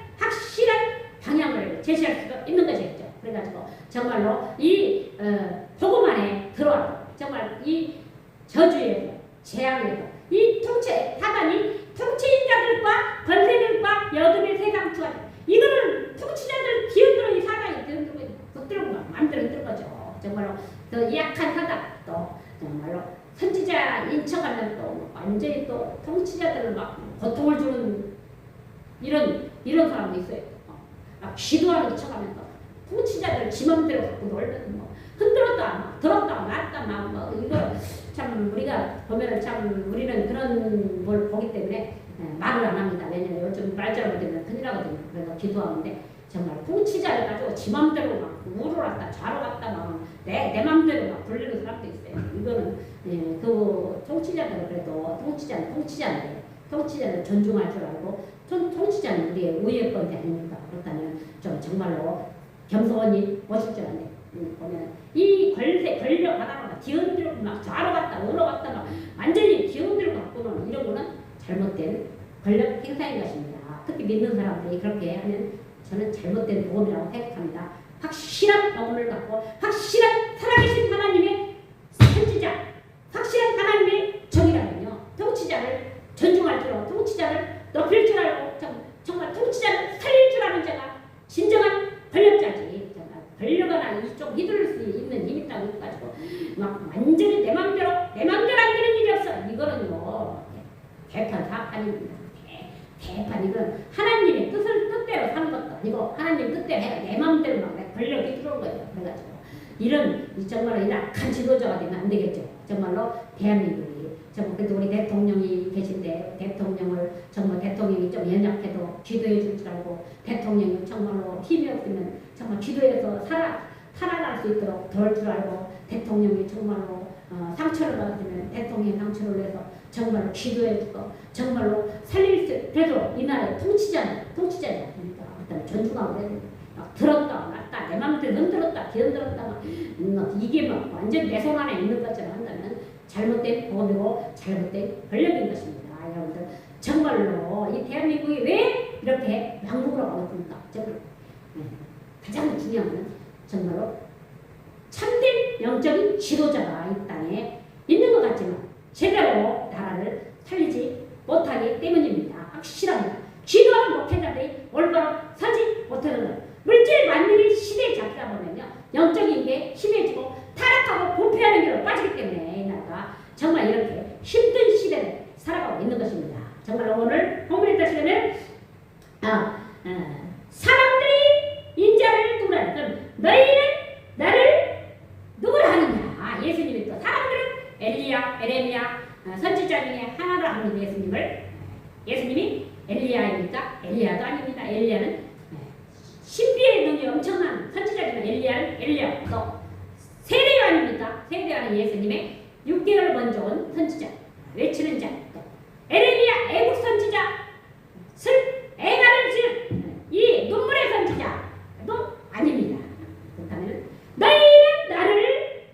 방향을 제시할 수도 있는 것이겠죠. 그래가지고 정말로 이 복음 안에 들어와서 정말 이 저주에도 재앙에도 이 사단이 통치자들과 권세들과 여덟의 세상 투하들 이거는 통치자들 뒤흔들어 이 사단이 뒤흔들고 붙들고 마음대로 흔들 거죠. 정말로 더 약한 사단 또 정말로 선지자인 척하면 또 완전히 또 통치자들을 막 고통을 주는 이런 사람도 있어요. 막 기도하는 척하면서 통치자들 지 맘대로 갖고 놀면 뭐 흔들었다 들었다 놨다 막 이거 참 우리가 보면은 참 우리는 그런 걸 보기 때문에 말을 안 합니다. 왜냐면 요즘 말 잘못되면 큰일 나거든요. 그래서 기도하는데 정말 통치자를 가지고 지 맘대로 막 우로 갔다 좌로 갔다 막 내 맘대로 막 불리는 사람도 있어요. 이거는 그 통치자들은 그래도 통치자는 존중할 줄 알고 통치자는 우리의 우위의 권세 아닙니까? 그렇다면 좀 정말로 겸손히 모실 줄 아네. 보면 이 권력 하나로 뒤흔들고 막 좌로 갔다 우로 갔다 막 완전히 뒤흔들고 갖고는 이런 거는 잘못된 권력 행사인 것입니다. 특히 믿는 사람들이 그렇게 하면 저는 잘못된 복음이라고 생각합니다. 확실한 복음을 갖고 확실한 살아계신 하나님의 선지자 확실한 하나님의 정이라면요. 통치자를 존중할 줄 알고 통치자를 높일 줄 알고 정말 통치자를 살릴 줄 아는 자가 진정한 권력자지. 권력 하나 이쪽 휘두를 수 있는 힘 있다고 해가지고 막 완전히 내 맘대로 안 되는 일이 없어. 이거는요 개판 사판입니다. 개판 이건 하나님의 뜻대로 사는 것도 아니고 하나님 뜻대로 해가 내 맘대로 막 권력이 들어온 거예요. 그래가지고 이런 정말로 이 악한 지도자가 되면 안 되겠죠. 정말로 대한민국이 정말 그래도 우리 대통령이 계신데 대통령을 정말 대통령이 좀 연약해도 기도해 줄 줄 알고 대통령이 정말로 힘이 없으면 정말 기도해서 살아날 수 있도록 도울 줄 알고 대통령이 정말로 상처를 받으면 대통령이 상처를 내서 정말로 기도해주고 정말로 살릴 수 그래도 이 나라의 통치자니까 어떤 존중하고 그래도 막 들었다 놨다 내 맘대로 흔들었다 뒤흔들었다 막 이게 막 완전 내 손 안에 있는 것처럼 한다면 잘못된 법이고 잘못된 권력인 것입니다. 여러분들 정말로 이 대한민국이 왜 이렇게 망국으로 가고 있습니까? 정말 가장 중요한 건 정말로 참된 영적인 지도자가 이 땅에 있는 것 같지만 제대로 나라를 살리지 못하기 때문입니다. 확실합니다. 기도하는 목회자들이 올바로 서지 못하는 것. 물질 만능의 시대에 잡히다 보면요 영적인 게 심해지고 타락하고 부패하는 길로 빠지기 때문에 이 나라가 정말 이렇게 힘든 시대를 살아가고 있는 것입니다. 정말 오늘 본문에 따르면 사람들이 인자를 누구라 그럼 너희는 나를 누구라 하느냐. 예수님이 또 사람들은 엘리야, 에레미야 선지자 중에 하나라 하는 예수님이 엘리야입니까? 엘리야도 아닙니다. 엘리야는 신비의 능력이 엄청난 선지자지만 엘리야는 엘리야 또 세례요한입니까? 세례요한은 예수님의 6개월 먼저 온 선지자 외치는 자 또 에레미야 애국 선지자 애가를 지은 이 눈물의 선지자도 아닙니다. 그렇다면 너희는 나를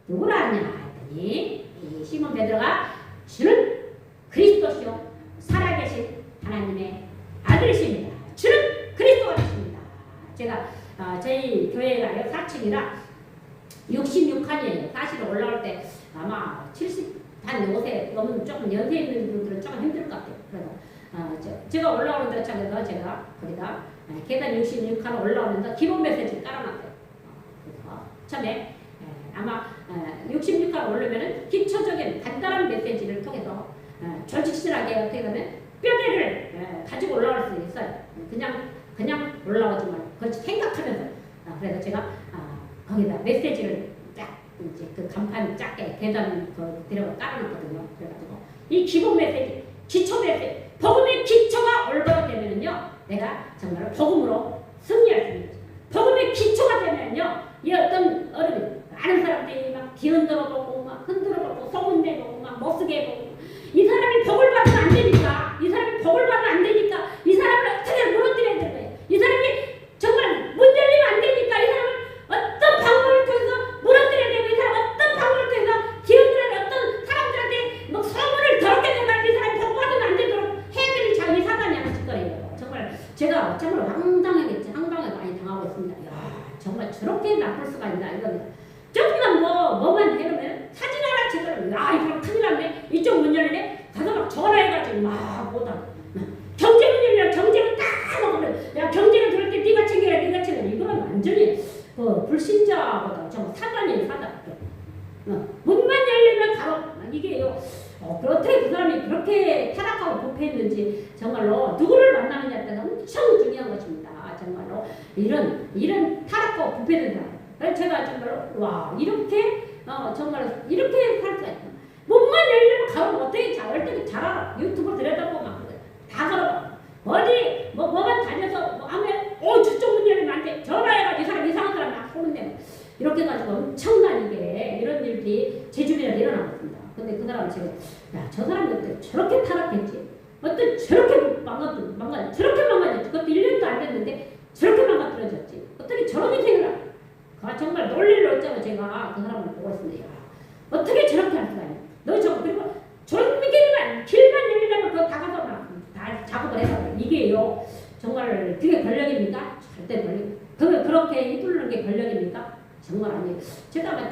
누구라 하냐 했더니 이 시몬 베드로가 주는 그리스도시요 살아계신 하나님의 아들이십니다. 주는 그리스도가 되십니다. 제가 저희 교회가요 4층이라 66칸이에요. 사실 올라올 때 아마 70한 5세 넘은 조금 연세 있는 분들은 조금 힘들 것 같아요. 그래서 제가 올라오는 데창에서 제가 거기다 계단 66칸 올라오면서 기본 메시지를 깔아놨어요. 그래서 처음에 아마 66칸 올르면은 기초적인 간단한 메시지를 통해서 절직실하게 어떻게 하면 뼈대를 가지고 올라올 수 있어요. 그냥 올라오지 말고 그렇지 생각하면서 그래서 제가 거기다 메시지를 딱 이제 그 간판 작게 계단 데려가 깔아놨거든요. 그래가지고 이 기본 메시지, 기초 메시지, 복음의 기초가 올바로 되면은요, 내가 정말 복음으로 승리할 수 있는 거죠. 복음의 기초가 되면요, 이 어떤 어른이 아는 사람들이 막 뒤흔들어 보고 막 흔들어 보고 소문내 보고 막 못쓰게 보고 이 사람이 복을 받으면 안 되니까 이 사람이 복을 받으면 안 되니까 이 사람을 어떻게 무너뜨려야 되는 거예요. 이 사람이 정말 문 열리면 안 되니까 이 사람을 어떤 방법을 통해서 무너뜨려야 되고 이 사람 어떤 방법을 통해서 뒤흔들어 어떤 사람들한테 막 소문을 더럽게 내가 이 사람이 복 받으면 안 되도록 해야 되는 자기 사단이 하는 짓거리예요. 정말 제가 정말 황당하게 많이 당하고 있습니다. 야 정말 저렇게 나쁠 수가 있나 이거는 조금만 뭐만 해놓으면 사진 하나 찍으면 야 이 사람 큰일 났네 이쪽 문 열리네 가서 막 전화해가지고 막 못하고 경제 문 열리면 경제는 다 먹으면 야 경제는 그럴 때 네가 챙겨라 이거는 완전히 불신자보다 정말 사단이에요 사단. 문만 열리면 바로 이게요 어떻게 그 사람이 그렇게 타락하고 부패했는지 정말로 누구를 만나느냐에 따라 엄청 중요한 것입니다. 정말로 이런 타락하고 부패된 사람 그래서 제가 정말로 와 이렇게 정말 이렇게 살 수가 있구나. 문만 열리면 가면 어떻게 잘 알아. 유튜브 들여다보면 다 걸어봐. 어디 뭐만 다녀서 하면 저쪽 문 열리면 안 돼. 전화해가지고 이 사람 이상한 사람 막 소문내고 이렇게 해가지고 엄청난 이게 이런 일들이 제 주변에 일어나고 있습니다. 근데 그 사람은 제가 저 사람이 어떻게 저렇게 타락했지? 어떻게 저렇게 저렇게 망가졌지? 그것도 1년도 안 됐는데 저렇게 망가뜨려졌지? 어떻게 저런 인생을 정말 놀리를 어쩌고 제가 그 사람을 보고 있습니다. 어떻게 저렇게 할 수가 있냐? 그리고 저런 길만 열리려면 그거 다 가서 다 작업을 해서 이게요 정말 그게 권력입니까? 절대 그렇게 휘두르는 게 권력입니까? 정말 아니에요. 제가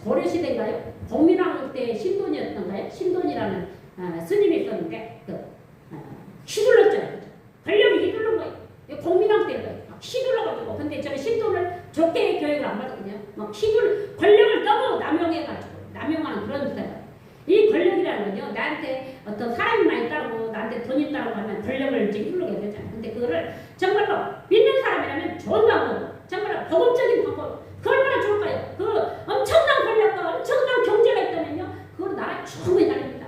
고려시대인가요? 공민왕 때 신돈이었던가요? 신돈이라는 스님이 있었는데 휘둘렀잖아요. 권력이 휘둘른 거예요. 공민왕 때인가요? 휘둘러가지고 근데 저는 신돈을 좋게 교육을 안 받거든요. 막 권력을 너무 남용하는 그런 스타일. 이 권력이라는 건요, 나한테 어떤 사람이 많이 따르고 나한테 돈 있다고 하면 권력을 이제 휘두르게 되잖아요. 근데 그거를 정말로 믿는 사람이라면 좋은 방법, 정말 복음적인 방법, 그 얼마나 좋을까요? 그 엄청난 권력과 엄청난 경제가 있다면요, 그걸 나라 충분히 다닙니다.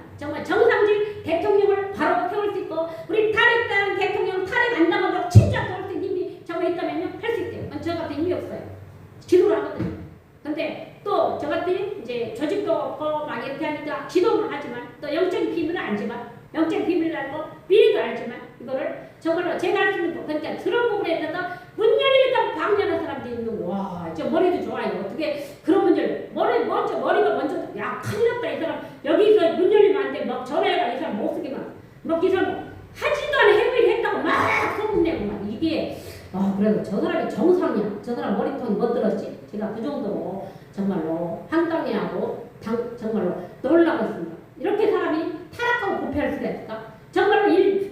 영적 비밀을 알고 미리도 알지만 이거를 정말로 제가 할 수 있는 거 그러니까 그런 부분에 있어서 문 열리니까 방연한 사람들이 있는 거. 와, 저 머리도 좋아요. 어떻게 그런 문제를 머리가 먼저 야 큰일 났다 이 사람 여기서 문 열리면 안 돼. 막 전화해가 이 사람 못 쓰기만 막 이 사람 하지도 않은 행위를 했다고 막 소문내고 막 이게 그래도 저 사람이 정상이야. 저 사람 머리통이 못 들었지. 제가 그 정도로 정말로 황당해하고 정말로 놀라웠습니다. 이렇게 사람이 타락하고 부패할 수가 있을까? 정말로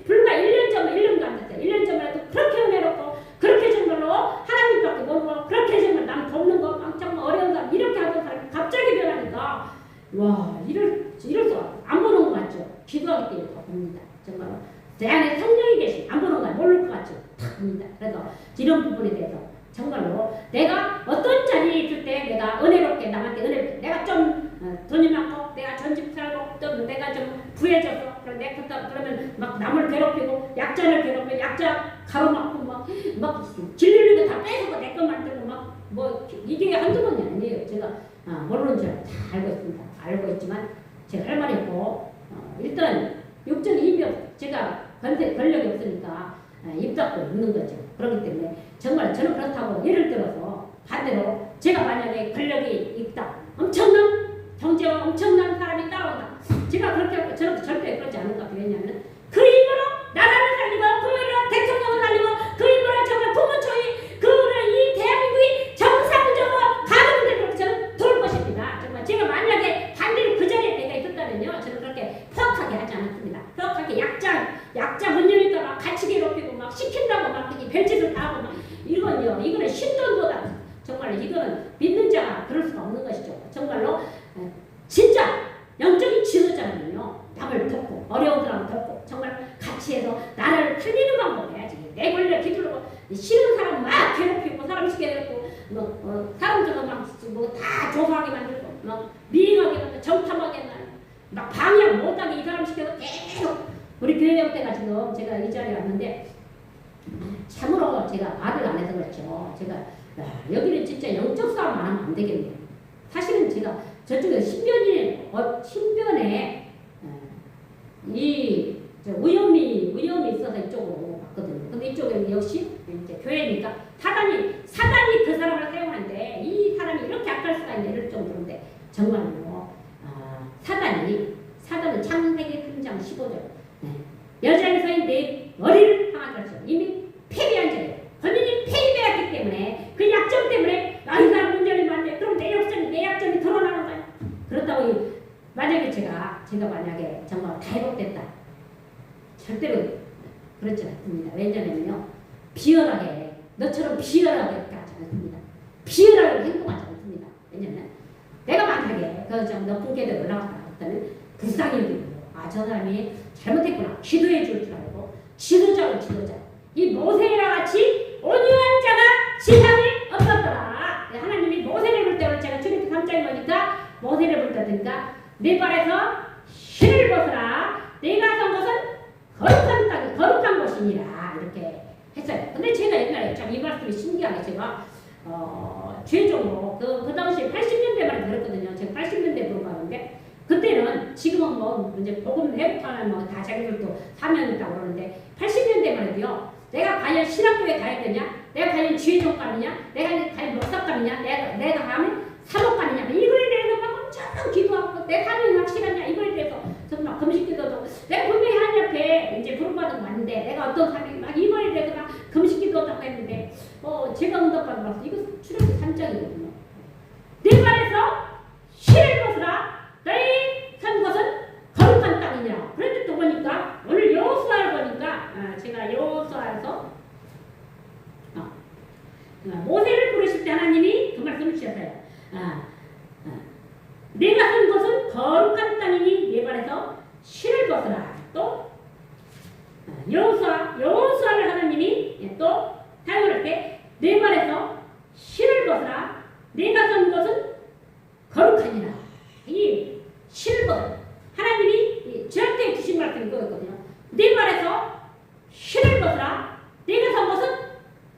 불과 1년 전만 1년도 안 됐어요. 1년 전만 해도 그렇게 은혜롭고 그렇게 정말로 하나님밖에 모르고 그렇게 정말 남 돕는 거 정말 어려운 사람 이렇게 하던 사람이 갑자기 변하니까 와 이럴 수가 안 보는 것 같죠. 기도하기 때문에 더 봅니다. 정말로 내 안에 성령이 계신 안 보는 거 모를 것 같죠. 다 봅니다. 그래서 이런 부분에 대해서 정말로 내가 어떤 자리에 있을 때 내가 은혜롭게 남한테 은혜롭게 내가 좀 돈이 많고 내가 전집 살고 또 내가 좀 부해져서 그러면 막 남을 괴롭히고 약자를 괴롭히고 약자 가로막고 막 질리는 거 다 뺏어서 내 것 만들고 막 뭐 이게 한두 번이 아니에요. 제가 모르는 줄 다 알고 있습니다. 알고 있지만 제가 할 말이 없고 일단 육적인 힘이 제가 권력이 없으니까 입 닫고 있는 거죠. 그렇기 때문에 정말 저는 그렇다고 예를 들어서 반대로 제가 만약에 권력이 있다. 엄청난 경제가 엄청난 사람이 따라온다. 제가 그렇게 저는 절대 그러지 않을 것 같아요. 왜냐하면 그 힘으로 나라를 살리고 그 힘으로 대통령을 살리고 그 힘으로 정말 국무총리 그를 이 대한민국이 정상적으로 가는 데로 저는 도울 것입니다. 정말 제가 만약에 반대로 그 자리에 내가 있었다면요. 저는 그렇게 포악하게 하지 않았습니다. 포악하게 약자 문열리다가 같이 괴롭히고 막 시킨다고 막 별짓을 다 하고 막 이거는 신돈보다 정말 이거는 믿는 자가 그럴 수가 없는 것이죠. 정말로 진짜 영적인 지도자는요 남을 돕고 어려운 사람을 돕고 정말 같이 해서 나라를 살리는 방법을 해야지. 내 권리를 휘두르고 싫은 사람 막 괴롭히고 사람 시켜놓고 사람들도 막다 조사하게 만들고 막 미행하게 만들고 정탐하게 만들고 막 방해하고 못하게 이 사람 시켜서 계속 우리 교회 때가 지금 제가 이 자리에 왔는데 참으로 제가 말을 안 해서 그렇죠. 제가 여기는 진짜 영적 싸움 안 하면 안 되겠네요. 사실은 제가 저쪽에 신변에 이 위험이 있어서 이쪽으로 갔거든요. 근데 이쪽에 역시 이제 교회니까 사단이 그 사람을 사용하는데 이 사람이 이렇게 악할 수가 있냐 이럴 정도인데 정말로 사단은 창세기 3장 15절 여자에서의 내 머리를 향한 것이죠. 이미 패배한 자예요. 본인이 패배했기 때문에 그 약점 때문에 이 사람 문제를 만데 그럼 내 약점이 드러나는 거예요. 그렇다고 만약에 제가 만약에 정말 다 회복됐다. 절대로 그렇지 않습니다. 왜냐면요. 너처럼 비열하게 하지 않습니다. 비열하게 행동하지 않습니다. 왜냐면 내가 만약에 좀 높은 궤도에 올라갔다 했다면 불쌍히 여기고 저 사람이 잘못했구나. 기도해 줄 줄 알고 지도자. 이 모세와 같이 온유한 자가 지상에 없었더라. 하나님이 모세를 볼 때 제가 출애굽기 3장에 보니까 모세를 볼 때 보니까 내 발에서 실을 벗어라. 내가 선 것은 거룩한 땅, 거룩한 곳이니라. 이렇게 했어요. 근데 제가 옛날에 참 이 말씀이 신기하게 제가 최종으로 그 당시 80년대만 들었거든요. 제가 80년대 물어봤는데 그때는 지금은 뭐 이제 복음 회복하는 다 자기들도 사명 있다고 그러는데 80년대만 해도요. 내가 과연 신학교에 가야 되냐? 내가 과연 지혜종감이냐? 내가 과연 목사감이냐? 내가 가면 사목감이냐? 이거에 대해서 막 엄청 기도하고 내 사명이 확실하냐? 이거에 대해서 정말 금식기도도 내가 분명히 하나님 앞에 이제 부름받은 거 맞는데 내가 어떤 사명이 막 이거에 대해서 막 금식기도도 하고 했는데 제가 응답받은 말씀 이거 출애굽기 3장이거든요. 내 발에서 실을 벗으라. 너희 산 것은 거룩한 땅이냐. 그런데 또 보니까 오늘 여호수아를 보니까 제가 여호수아에서 모세를 부르실 때 하나님이 그 말씀을 주셨어요. 내가 산 것은 거룩한 땅이니 내 발에서 실을 벗으라. 또 여호수아를 하나님이 또 사용할 때 내 발에서 실을 벗으라. 내가 산 것은 거룩하니라. 이 실버 하나님이 저한테 주신 말씀이 이거였거든요. 내 말에서 실을 벗으라. 내가 산 것은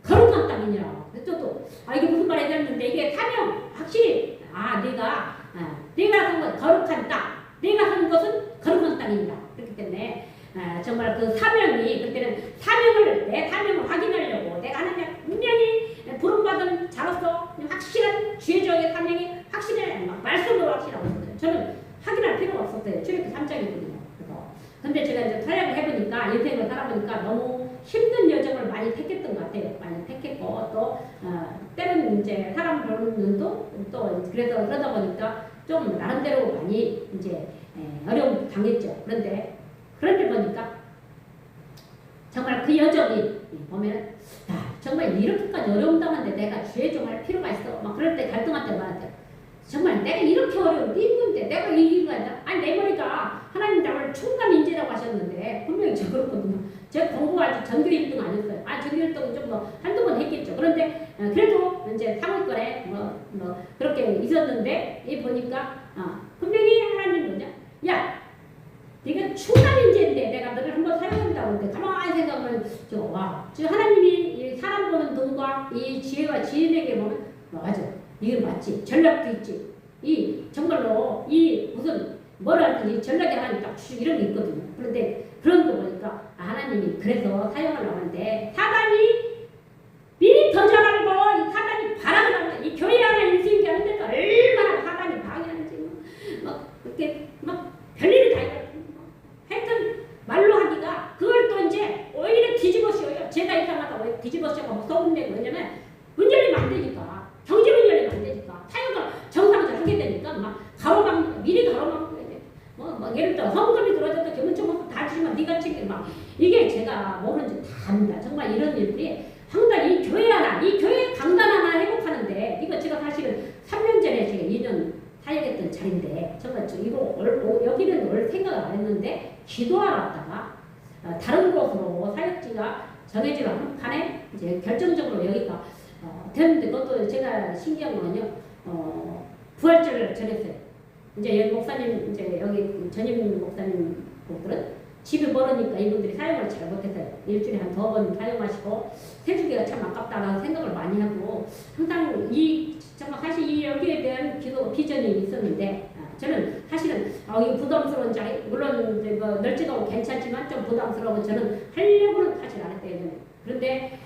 거룩한 땅이니라. 또 이게 무슨 말인지 알았는데 이게 사명 확실히 내가 산 것 거룩한 땅. 내가 산 것은 거룩한 땅이니라. 그렇기 때문에 정말 그 사명이 그때는 내 사명을 확인하려고 내가 하나님 분명히 부름받은 자로서 확실한 주의적인 사명이 확실해 막 말씀으로 확실하고 있었어요. 저는 확인할 필요가 없었어요. 출애굽기 3장이거든요. 근데 제가 이제 사역을 해보니까 인생을 살아보니까 너무 힘든 여정을 많이 택했던 것 같아요. 많이 택했고 또 때로는 이제 사람 보는 또 그래서 그러다 보니까 좀 나름대로 많이 이제 어려움 당했죠. 그런데 보니까 정말 그 여정이 보면은 정말 이렇게까지 어려움 당하는데 내가 주의 좀 할 필요가 있어. 막 그럴 때 갈등할 때 많았죠. 정말 내가 이렇게 어려운데 힘든데 내가 이기는 거 아니야? 아니 내 머리가 하나님 나를 충남 인재라고 하셨는데 분명히 저 그렇거든요. 제가 공부할 때 전교 1등 아니었어요. 전교 1등은 좀 뭐 한두 번 했겠죠. 그런데 그래도 이제 상위권에 뭐 그렇게 있었는데 이 보니까 분명히 하나님 뭐냐? 야 네가 충남 인재인데 내가 너를 한번 사용한다고 하는데 가만히 생각하면 지금 하나님이 이 사람 보는 눈과 이 지혜와 지인에게 보면 맞아. 이게 맞지. 전략도 있지. 이 정말로 이 무슨 뭐라 할지 전략이 하나님 딱 이런 게 있거든요. 그런데 그런 거 보니까 하나님이 그래서 사용하려고 하는데 사단이 미리 더 잘하고 이 사단이 바라고 하는 이 교회 하나 인수인계 하는데도 얼마나 사단이 방해하는지 막 그렇게 막 별일이 다 있어요. 하여튼 말로 하기가 그걸 또 이제 오히려 뒤집어 씌워요. 제가 이상하다고 뒤집어 씌워서 소문내고 왜냐면 문 열리면 안 되니까 경제 문 열리면 안 되니까 사역을 정상적으로 하게 되니까 막 미리 가로막고 막 예를 들어 헌금이 들어졌다 기본적으로 다 주지만 네가 챙겨 막 이게 제가 모르는지 다 압니다. 정말 이런 일들이 항상 이 교회 강단 하나 회복하는데 이거 제가 사실은 3년 전에 제가 2년 사역했던 자리인데 정말 여기는 올 생각을 안 했는데 기도하러 왔다가 다른 곳으로 사역지가 정해지는 한판에 이제 결정적으로 여기가 됐는데 그것도 제가 신기한 거는요 부활절을 전했어요. 이제 여기 목사님 이제 여기 전임 목사님 분들은 집이 멀으니까 이분들이 사용을 잘 못했어요. 일주일에 한 2번 사용하시고 세주기가 참 아깝다라는 생각을 많이 하고 항상 정말 사실 이 여기에 대한 기도 비전이 있었는데 저는 사실은 이거 부담스러운 자리 물론 이제 뭐 널찍하고 괜찮지만 좀 부담스러워 저는 하려고는 사실 안 했대요. 그런데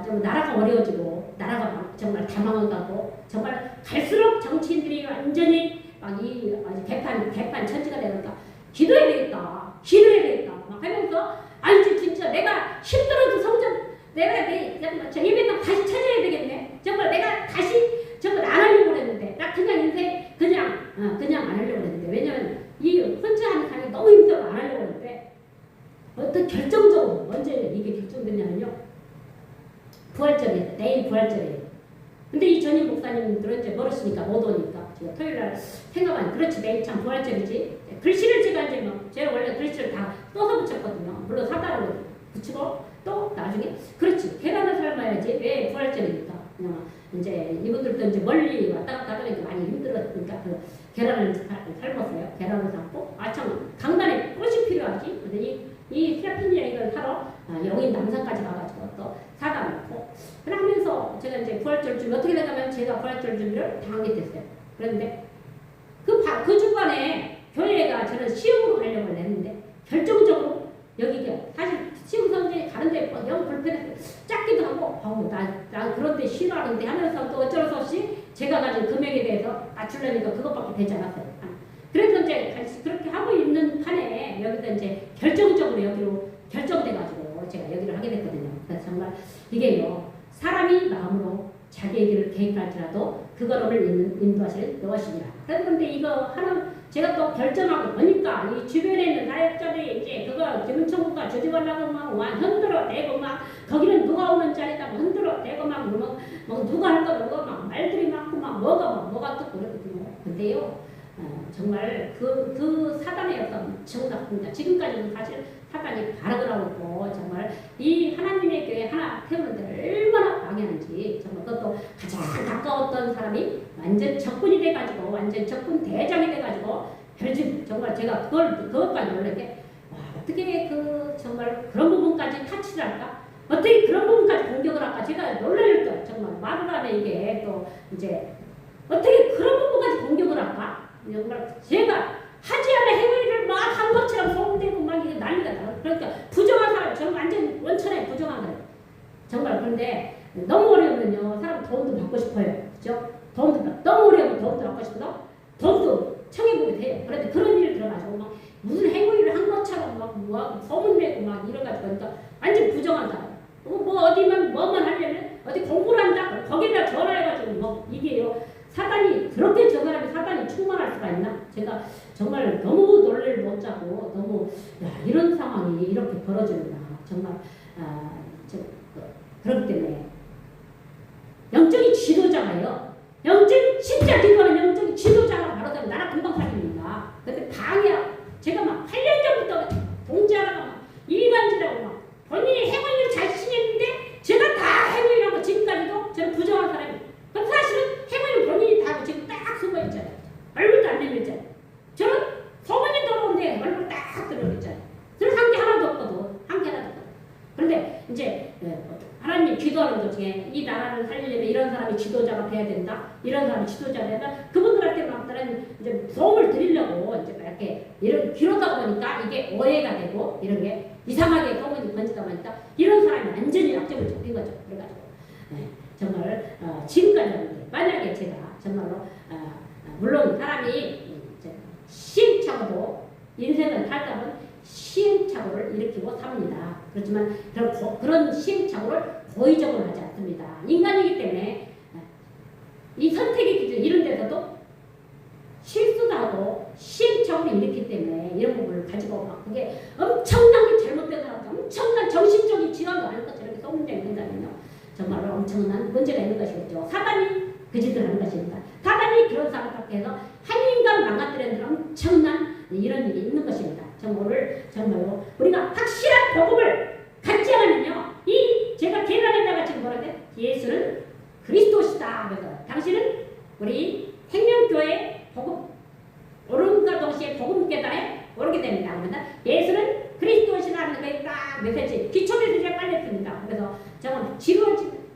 좀 나라가 어려워지고 나라가 정말 다 망한다고 정말 갈수록 정치인들이 완전히 이 개판 천지가 되니까 기도해야 되겠다 막 하면서 진짜 내가 힘들어도 내가 예배당 다시 찾아야 되겠네. 정말 내가 다시 정말 안 하려고 그랬는데 나 그냥 인생 그냥 안 하려고 그랬는데 왜냐면 이 혼자 하는 삶이 너무 힘들어 안 하려고 했는데 어떤 결정적으로 언제 이게 결정됐냐면요 부활절이에요. 내일 부활절이에요. 근데 이 전임 목사님들은 이제 멀으시니까 못 오니까 제가 토요일날 생각하니 그렇지 매일 참 부활절이지. 글씨를 제가 원래 글씨를 다 떠서 붙였거든요. 물론 사다로 붙이고 또 나중에 그렇지 계란을 삶아야지 왜 부활절이니까 이제 이분들도 이제 멀리 왔다 갔다 하니까 많이 힘들었으니까 그 계란을 삶았어요. 계란을 삶고 참 강단에 꽃이 필요하지. 근데 이 세라핀이야 이걸 사러 영인 남산까지 가가지고 또 사다 놓고 그러면서 제가 이제 부활절 준비 어떻게 되냐면 제가 부활절 준비를 다 하게 됐어요. 그런데 그 중간에 교회가 저는 시험으로 가려고 했는데 결정적으로 여기가 사실 시험 성적이 가는데 영 불편해서 작기도 하고 나 그런데 싫어하는데 하면서 또 어쩔 수 없이 제가 가진 금액에 대해서 맞추려니까 그것밖에 되지 않았어요. 그래서 이제 그렇게 하고 있는 판에 여기서 이제 결정적으로 여기로 결정돼가지고 제가 여기를 하게 됐거든요. 그래서 정말 이게요 사람이 마음으로 자기의 길을 계획할지라도 그 걸음을 인도하실 무엇이니라. 그런데 이거 하나 제가 또 결정하고 보니까 이 주변에 있는 사역자들이 이제 그거 기름천국가 조직하려고 막 흔들어 대고 막 거기는 누가 오는 자리다 막 흔들어 대고 막 누가 할 거 막 말들이 많고 막 뭐가 또 그랬거든요. 근데요 정말 그 사단의 어떤 정답입니다. 지금까지도 사실 사단이 바라고 나오고 정말 이 하나님의 교회 하나 태우는데 얼마나 방해하는지 정말 그것도 가장 가까웠던 사람이 완전 적군이 돼가지고 완전 적군 대장이 돼가지고 별집 정말 제가 그것까지 놀랄게 어떻게 정말 그런 부분까지 타치를 할까? 어떻게 그런 부분까지 공격을 할까? 제가 놀랄 거 정말 말을 하면 이게 또 이제 어떻게 그런 부분까지 공격을 할까? 정말 제가 하지 않은 행위를 막 한 것처럼 소문되고 막 이게 난리가 나요. 정말. 그런데 너무 어려우면요 사람 도움도 받고 싶어요. 그죠? 너무 어려우면 도움도 받고 싶어서 도움도 청해보게 돼요. 그런데 그런 일을 들어가지고 막 무슨 행위를 한 것처럼 막 소문내고 막 이래가지고 그러니까 완전 부정한 사람. 뭐 어디만 뭐만 하려면 어디 공부를 한다 거기다 전화해가지고 뭐 이게요. 사단이 그렇게 저 사람이 사단이 충만할 수가 있나? 제가 정말 너무 놀래를 못 자고 너무 이런 상황이 이렇게 벌어지는다. 정말 그렇기 때문에 영적인 지도자가요. 진짜 기도하는 영적인 지도자가 바로 나라 금방살입니다. 근데 방해야. 제가 막 8년 전부터 동지하다가 막 일반지라고 막 본인이 행위를 잘 지냈는데 제가 다 행위를 하고 지금까지도 저는 부정한 사람이에요. 그럼 사실은 행위를 본인이 다 하고 지금 딱 숨어있잖아요. 얼굴도 안 내밀잖아요. 저는 소문이 들어오는데 얼굴 딱 들어있잖아요. 저는 한 게 하나도 없거든. 한 게 하나도 없거든. 그런데 이제 하나님 기도하는 것 중에 이 나라를 살리려면 이런 사람이 지도자가 돼야 된다. 이런 사람이 지도자가 된다. 그분들한테 막 다른 이제 도움을 드리려고 이제 이렇게 이런 기도하다 보니까 이게 오해가 되고 이런 게 이상하게 소문이 번지다 보니까 이런 사람이 완전히 약점을 잡힌 거죠. 그래가지고 정말 지금까지 하는데 만약에 제가 정말로 물론 사람이 시행착오도 인생을 살다 보면 시행착오를 일으키고 삽니다. 그렇지만 그런 시행착오를 고의적으로 하지 않습니다. 인간이기 때문에 이 선택의 기준 이런 데서도 실수도 하고 시행착오를 일으키기 때문에 이런 부분을 가지고 막 그게 엄청나게 잘못된 사람들 엄청난 정신적인 질환도 아닐 것처럼 이렇게 소문이 된다면요. 정말로 엄청난 문제가 있는 것이겠죠. 사단이 그 짓을 하는 것입니다. 사단이 그런 사람밖에 해서 한 인간 망가뜨리는 엄청난 이런 일이 있는 것입니다. 오늘 정말로 우리가 확실한 복음을 갖지 않으면요. 제가 계단에다가 지금 뭐라 그래? 예수는 그리스도시다. 그래서 당신은 우리 생명교회 복음 오른과 동시에 복음 계단에 오르게 됩니다. 그러면 예수는 그리스도시라는 게 딱 메시지 기초 메시지가 깔렸습니다. 그래서 정말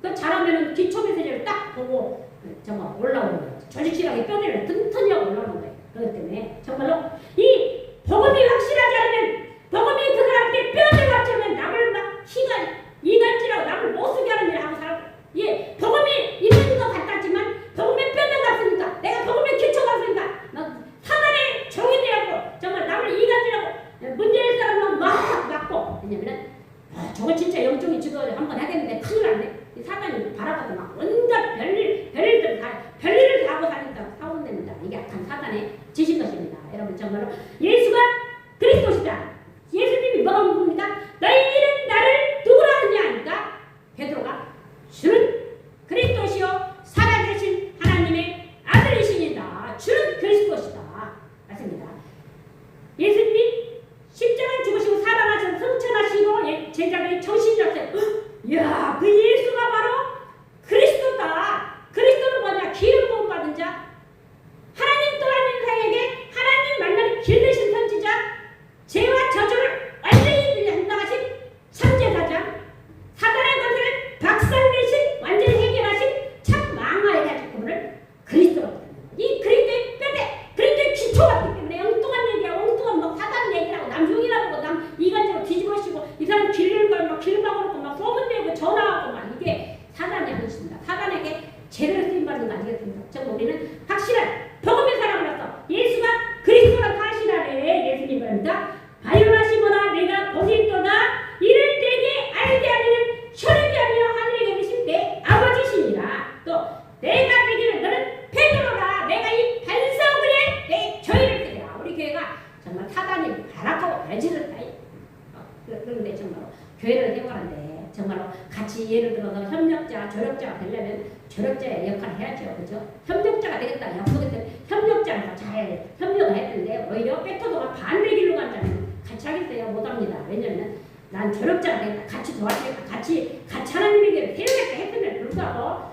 그 잘하면은 기초 메시지를 딱 보고 정말 올라오는 거예요. 조직실하게 뼈대를 튼튼히 하고 올라오는 거예요. 그렇기 때문에 정말로 이 복음이 확실하지 않으면 복음이 그 사람한테 뼈대를 맞추면 남을 막 이간질하고 남을 못쓰게 하는 일을 하고 살아. 예, 복음이 있는 것 같았지만 복음에 뼈대 갔으니까 내가 복음에 기초 갔으니까 사단의 종이 되고 정말 남을 이간질하고 문제될 사람만 막 막고 왜냐면은 저거 진짜 영적인 지도를 한번 하겠는데 큰일 났네. 이 사단이 바라봐도 막 온갖 별일을 다 하고 사니까 사원됩니다. 이게 약간 사단의 짓인 것입니다. 여러분 정말로 예수가 그리스도시다. 예수님이 뭐가 묻습니까? 너희는 나를 누구라 하느냐 하니까 베드로가 주는 그리스도시요 살아계신 하나님의 아들이시니다. 주는 그리스도시다. 맞습니다. 예수님이 십자가에 죽으시고 살아나셔서 승천하시고 제자들이 정신 잡세요. 이야 그 예수가 바로 그리스도다. 그리스도는 뭐냐? 기름 부음 받은 자 하나님 또 하나님 사이에게 하나님 만나는 길 되신 선지자 죄와 저주를 완전히 감당하신 선제사장 사단의 것을 박살내신 완전히 해결하신 참 망하에 가지고 그분을 그리스도라고 이 그리스도의 뼈대 그리스도의 기초 같기 때문에 엉뚱한 얘기하고 엉뚱한 막 사단 얘기하고 남흉이라고 남 이간질로 뒤집어쓰고 이 사람 길을 걸고 막 길막으로 막 소문내고 전화하고 막 이게 사단이 아니십니다. 사단에게 제대로 쓰임받는 거 아니겠습니까? 저 우리는 확실한 복음의 사람으로서 예수가 그리스도라 사실하래 예수님 말입니다. 바요나시보나 내가 보시있도다 이를 내게 알게 하리는 혈육이 아니여 하늘에 계신 내 아버지시니라. 또 내가 되기를 너는 베드로라. 내가 이 반석을 내 교회를 되리라. 우리 교회가 정말 사단이 발악하고 발질을 다 그런데 정말로 교회를 생활하는데 정말로 같이 예를 들어서 협력자, 조력자가 되려면 조력자의 역할을 해야죠. 그죠? 협력자가 되겠다. 약속했을 때 협력자가 잘 협력을 했는데 오히려 백터도가 반대 길로 간다면 같이 하겠어요? 못합니다. 왜냐면 난 조력자가 되겠다. 같이 도와주겠다. 같이 하나님에게 세우겠다 했음에도 불구하고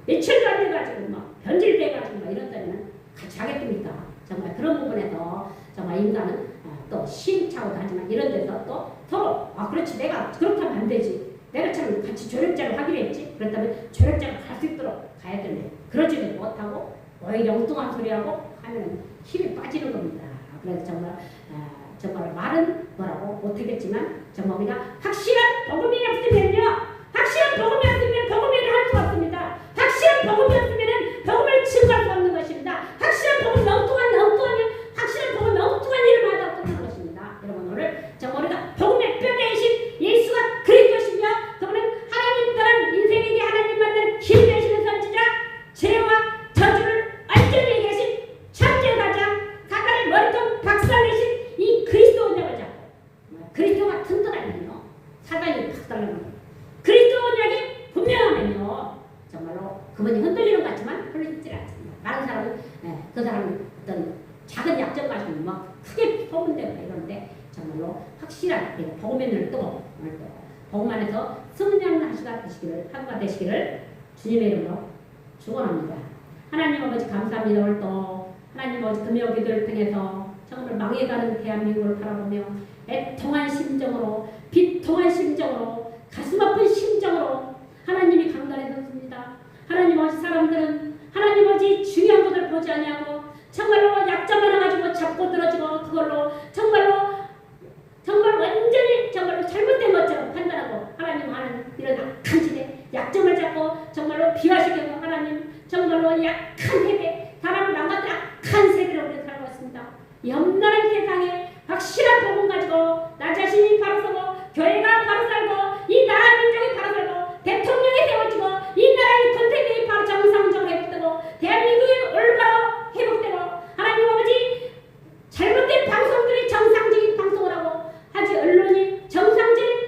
며칠도 안 돼가지고 막 변질돼가지고 막 이런다면 같이 하겠습니까? 정말 그런 부분에서 정말 인간은 또 시행착오도 하지만 이런 데서 또 서로 그렇지 내가 그렇다면 안 되지. 내가 참 같이 조력자를 하기로 했지. 그렇다면 조력자가 갈 수 있도록 가야 되는데 그러지도 못하고 오히려 엉뚱한 소리하고 하면 힘이 빠지는 겁니다. 그래서 정말 말은 뭐라고 못하겠지만 정말 우리가 확실한 복음이 없으면요. 확실한 복음 정말 우리가 복음의 뼈대이신 예수가 그리스도시며 그분은 하나님 떠난 인생에게 하나님 만나는 길 되시는 선지자, 죄와 저주를 완전히 계신 천재가장 사탄의 머리통 박살내신 이 그리스도 언약을 잡고 그리스도가 튼튼하면요 사단이 박살나는 거예요. 그리스도 언약이 분명하면요 정말로 그분이 흔들리는 것 같지만 흔들리지 않습니다. 다른 사람은 그 사람은 어떤 작은 약점 가지고 막 크게 소문되고 이러는데 정말로 확실한 복음의 눈을 뜨고 복음 안에서 승리하는 하루가 되시기를 주님의 이름으로 축원합니다. 하나님 아버지 감사합니다. 오늘도 하나님 아버지 금요 기도를 통해서 정말 망해가는 대한민국을 바라보며 애통한 심정으로 비통한 심정으로 가슴 아픈 심정으로 하나님이 강단에 섰습니다. 하나님 아버지 사람들은 하나님 아버지 중요한 것을 보지 아니하고 정말로 약점 하나 가지고 잡고 들어지고 그걸로 정말 완전히 정말로 잘못된 것처럼 판단하고 하나님 하는 이런 악한 시대 약점을 잡고 정말로 비화시키고 하나님 정말로 약한 세대 사람을 망가뜨린 악한 세대로 우리가 살고 있습니다. 이 험난한 세상에 확실한 복음 가지고 나 자신이 바로 서고 교회가 바로 살고 이 나라 민족이 바로 살고 대통령이 세워지고 이 나라의 군대들이 바로 정상적으로 회복되고 대한민국이 올바로 회복되고 하나님 아버지 잘못된 방송들이 정상적인 방송을 하고 하지 언론이 정상적인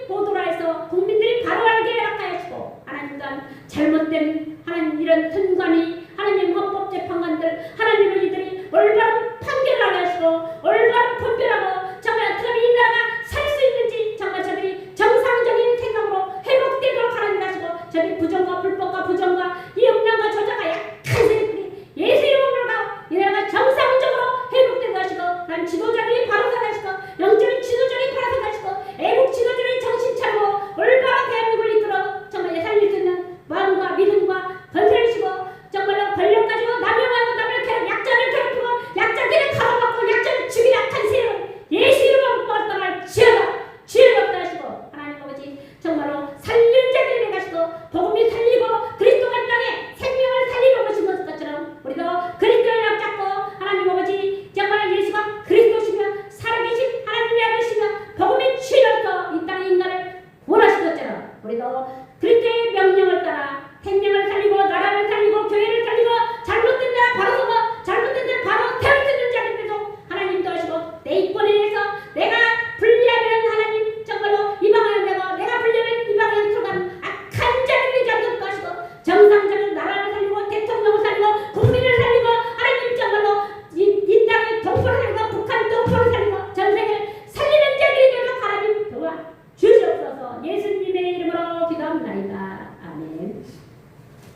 보도를 해서 국민들이 바로 알게 하시고 하나님 또한 잘못된 하나님 이런 선관위 하나님 헌법재판관들 하나님의 이들이 올바른 판결을 하게 하시고 올바른 분별하고 정말 어떻게 이 나라가 살 수 있는지 정말 저들이 정상적인 생각으로 회복되도록 하나님 하시고 저들이 부정과 불법과 부정과 이 음란과 저자가 약한 세력들이 예수 이름으로 가고 이 나라가 정상적으로 회복되게 하시고 난 지도자들이 바로 서게 하시고 영적인 지도자들이 바로 서게 하시고 애국 지도자들이 정신 차리고 올바른 대한민국을 이끌어 정말 살릴 수 있는 마음과 믿음과 건설을 주시고 정말로 권력 가지고 남용하고 남을 괴롭히고 약자를 괴롭히고 약자들을 가로막고 약자를 죽이는 약한 세력은 예수 이름으로 떠날 지어다 지혜를 없다 하시고 하나님 아버지 정말로 살리는 자들이 되게 하시고 복음이 살리고 그리스도가 땅에 생명을 살리러 오신 것처럼 우리도 그리스도의 약 잡고 하나님 아버지 정말 예수가 그리스도시며 살아계신 하나님의 아들이시며 복음의 취해서 이 땅의 인간을 구원하신 것처럼 우리도 그리스도의 명령을 따라 생명을 살리고 나라를 살리고 교회를 살리고 잘못된 자 바로 서고 잘못된 자 바로 태울 수 있는 자들도 하나님도 하시고 내 이권에 의해서 내가 불리하면 하나님 정말로 이방을 내고 내가 불리하면 이방에 들어가는 악한 자들이 잡도 하시고 정상적인 나라를 살리고 대통령을 살리고 국민을 살리고 하나님 정말로 이 땅의 동포를 살리고 북한 동포를 살리고 전세계를 살리는 자들이 되도록 하나님 도와 주시옵소서. 예수님의 이름으로 기도합나이다. 아멘.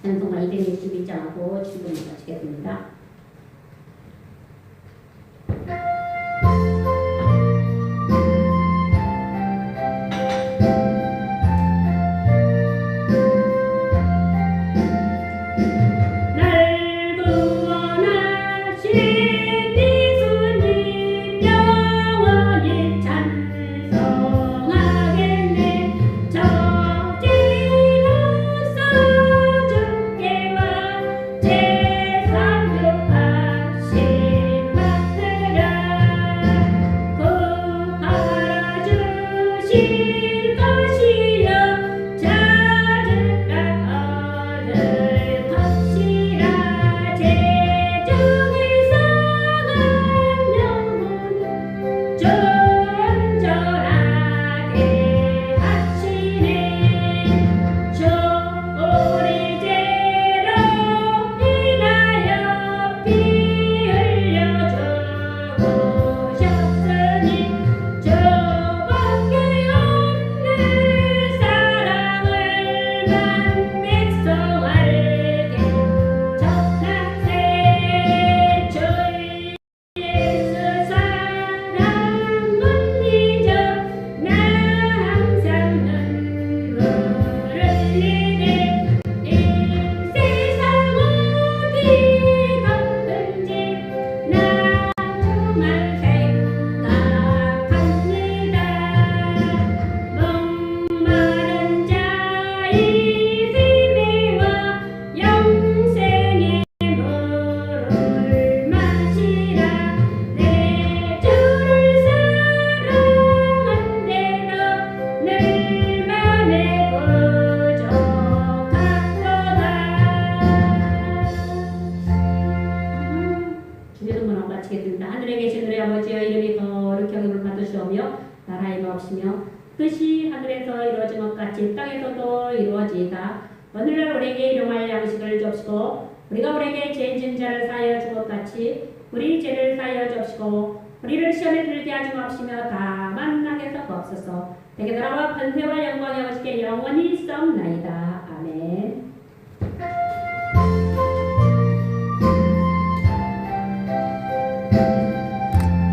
찬송가 262장하고 질문을 마치겠습니다. 주 하늘에 계신 우리 아버지여 이름이 거룩히 여김을 받으시오며 나라의 마옵시며 뜻이 하늘에서 이루어진 것 같이 땅에서도 이루어지이다. 오늘날 우리에게 일용할 양식을 주옵시고 우리가 우리에게 죄 지은 자를 사하여 준 것 같이 우리 죄를 사하여 주옵시고 우리를 시험에 들게 하지 마옵시며 다만 악에서 구하옵소서. 대개 나라와 권세와 영광이 아버지께 영원히 있사옵나이다. 아멘.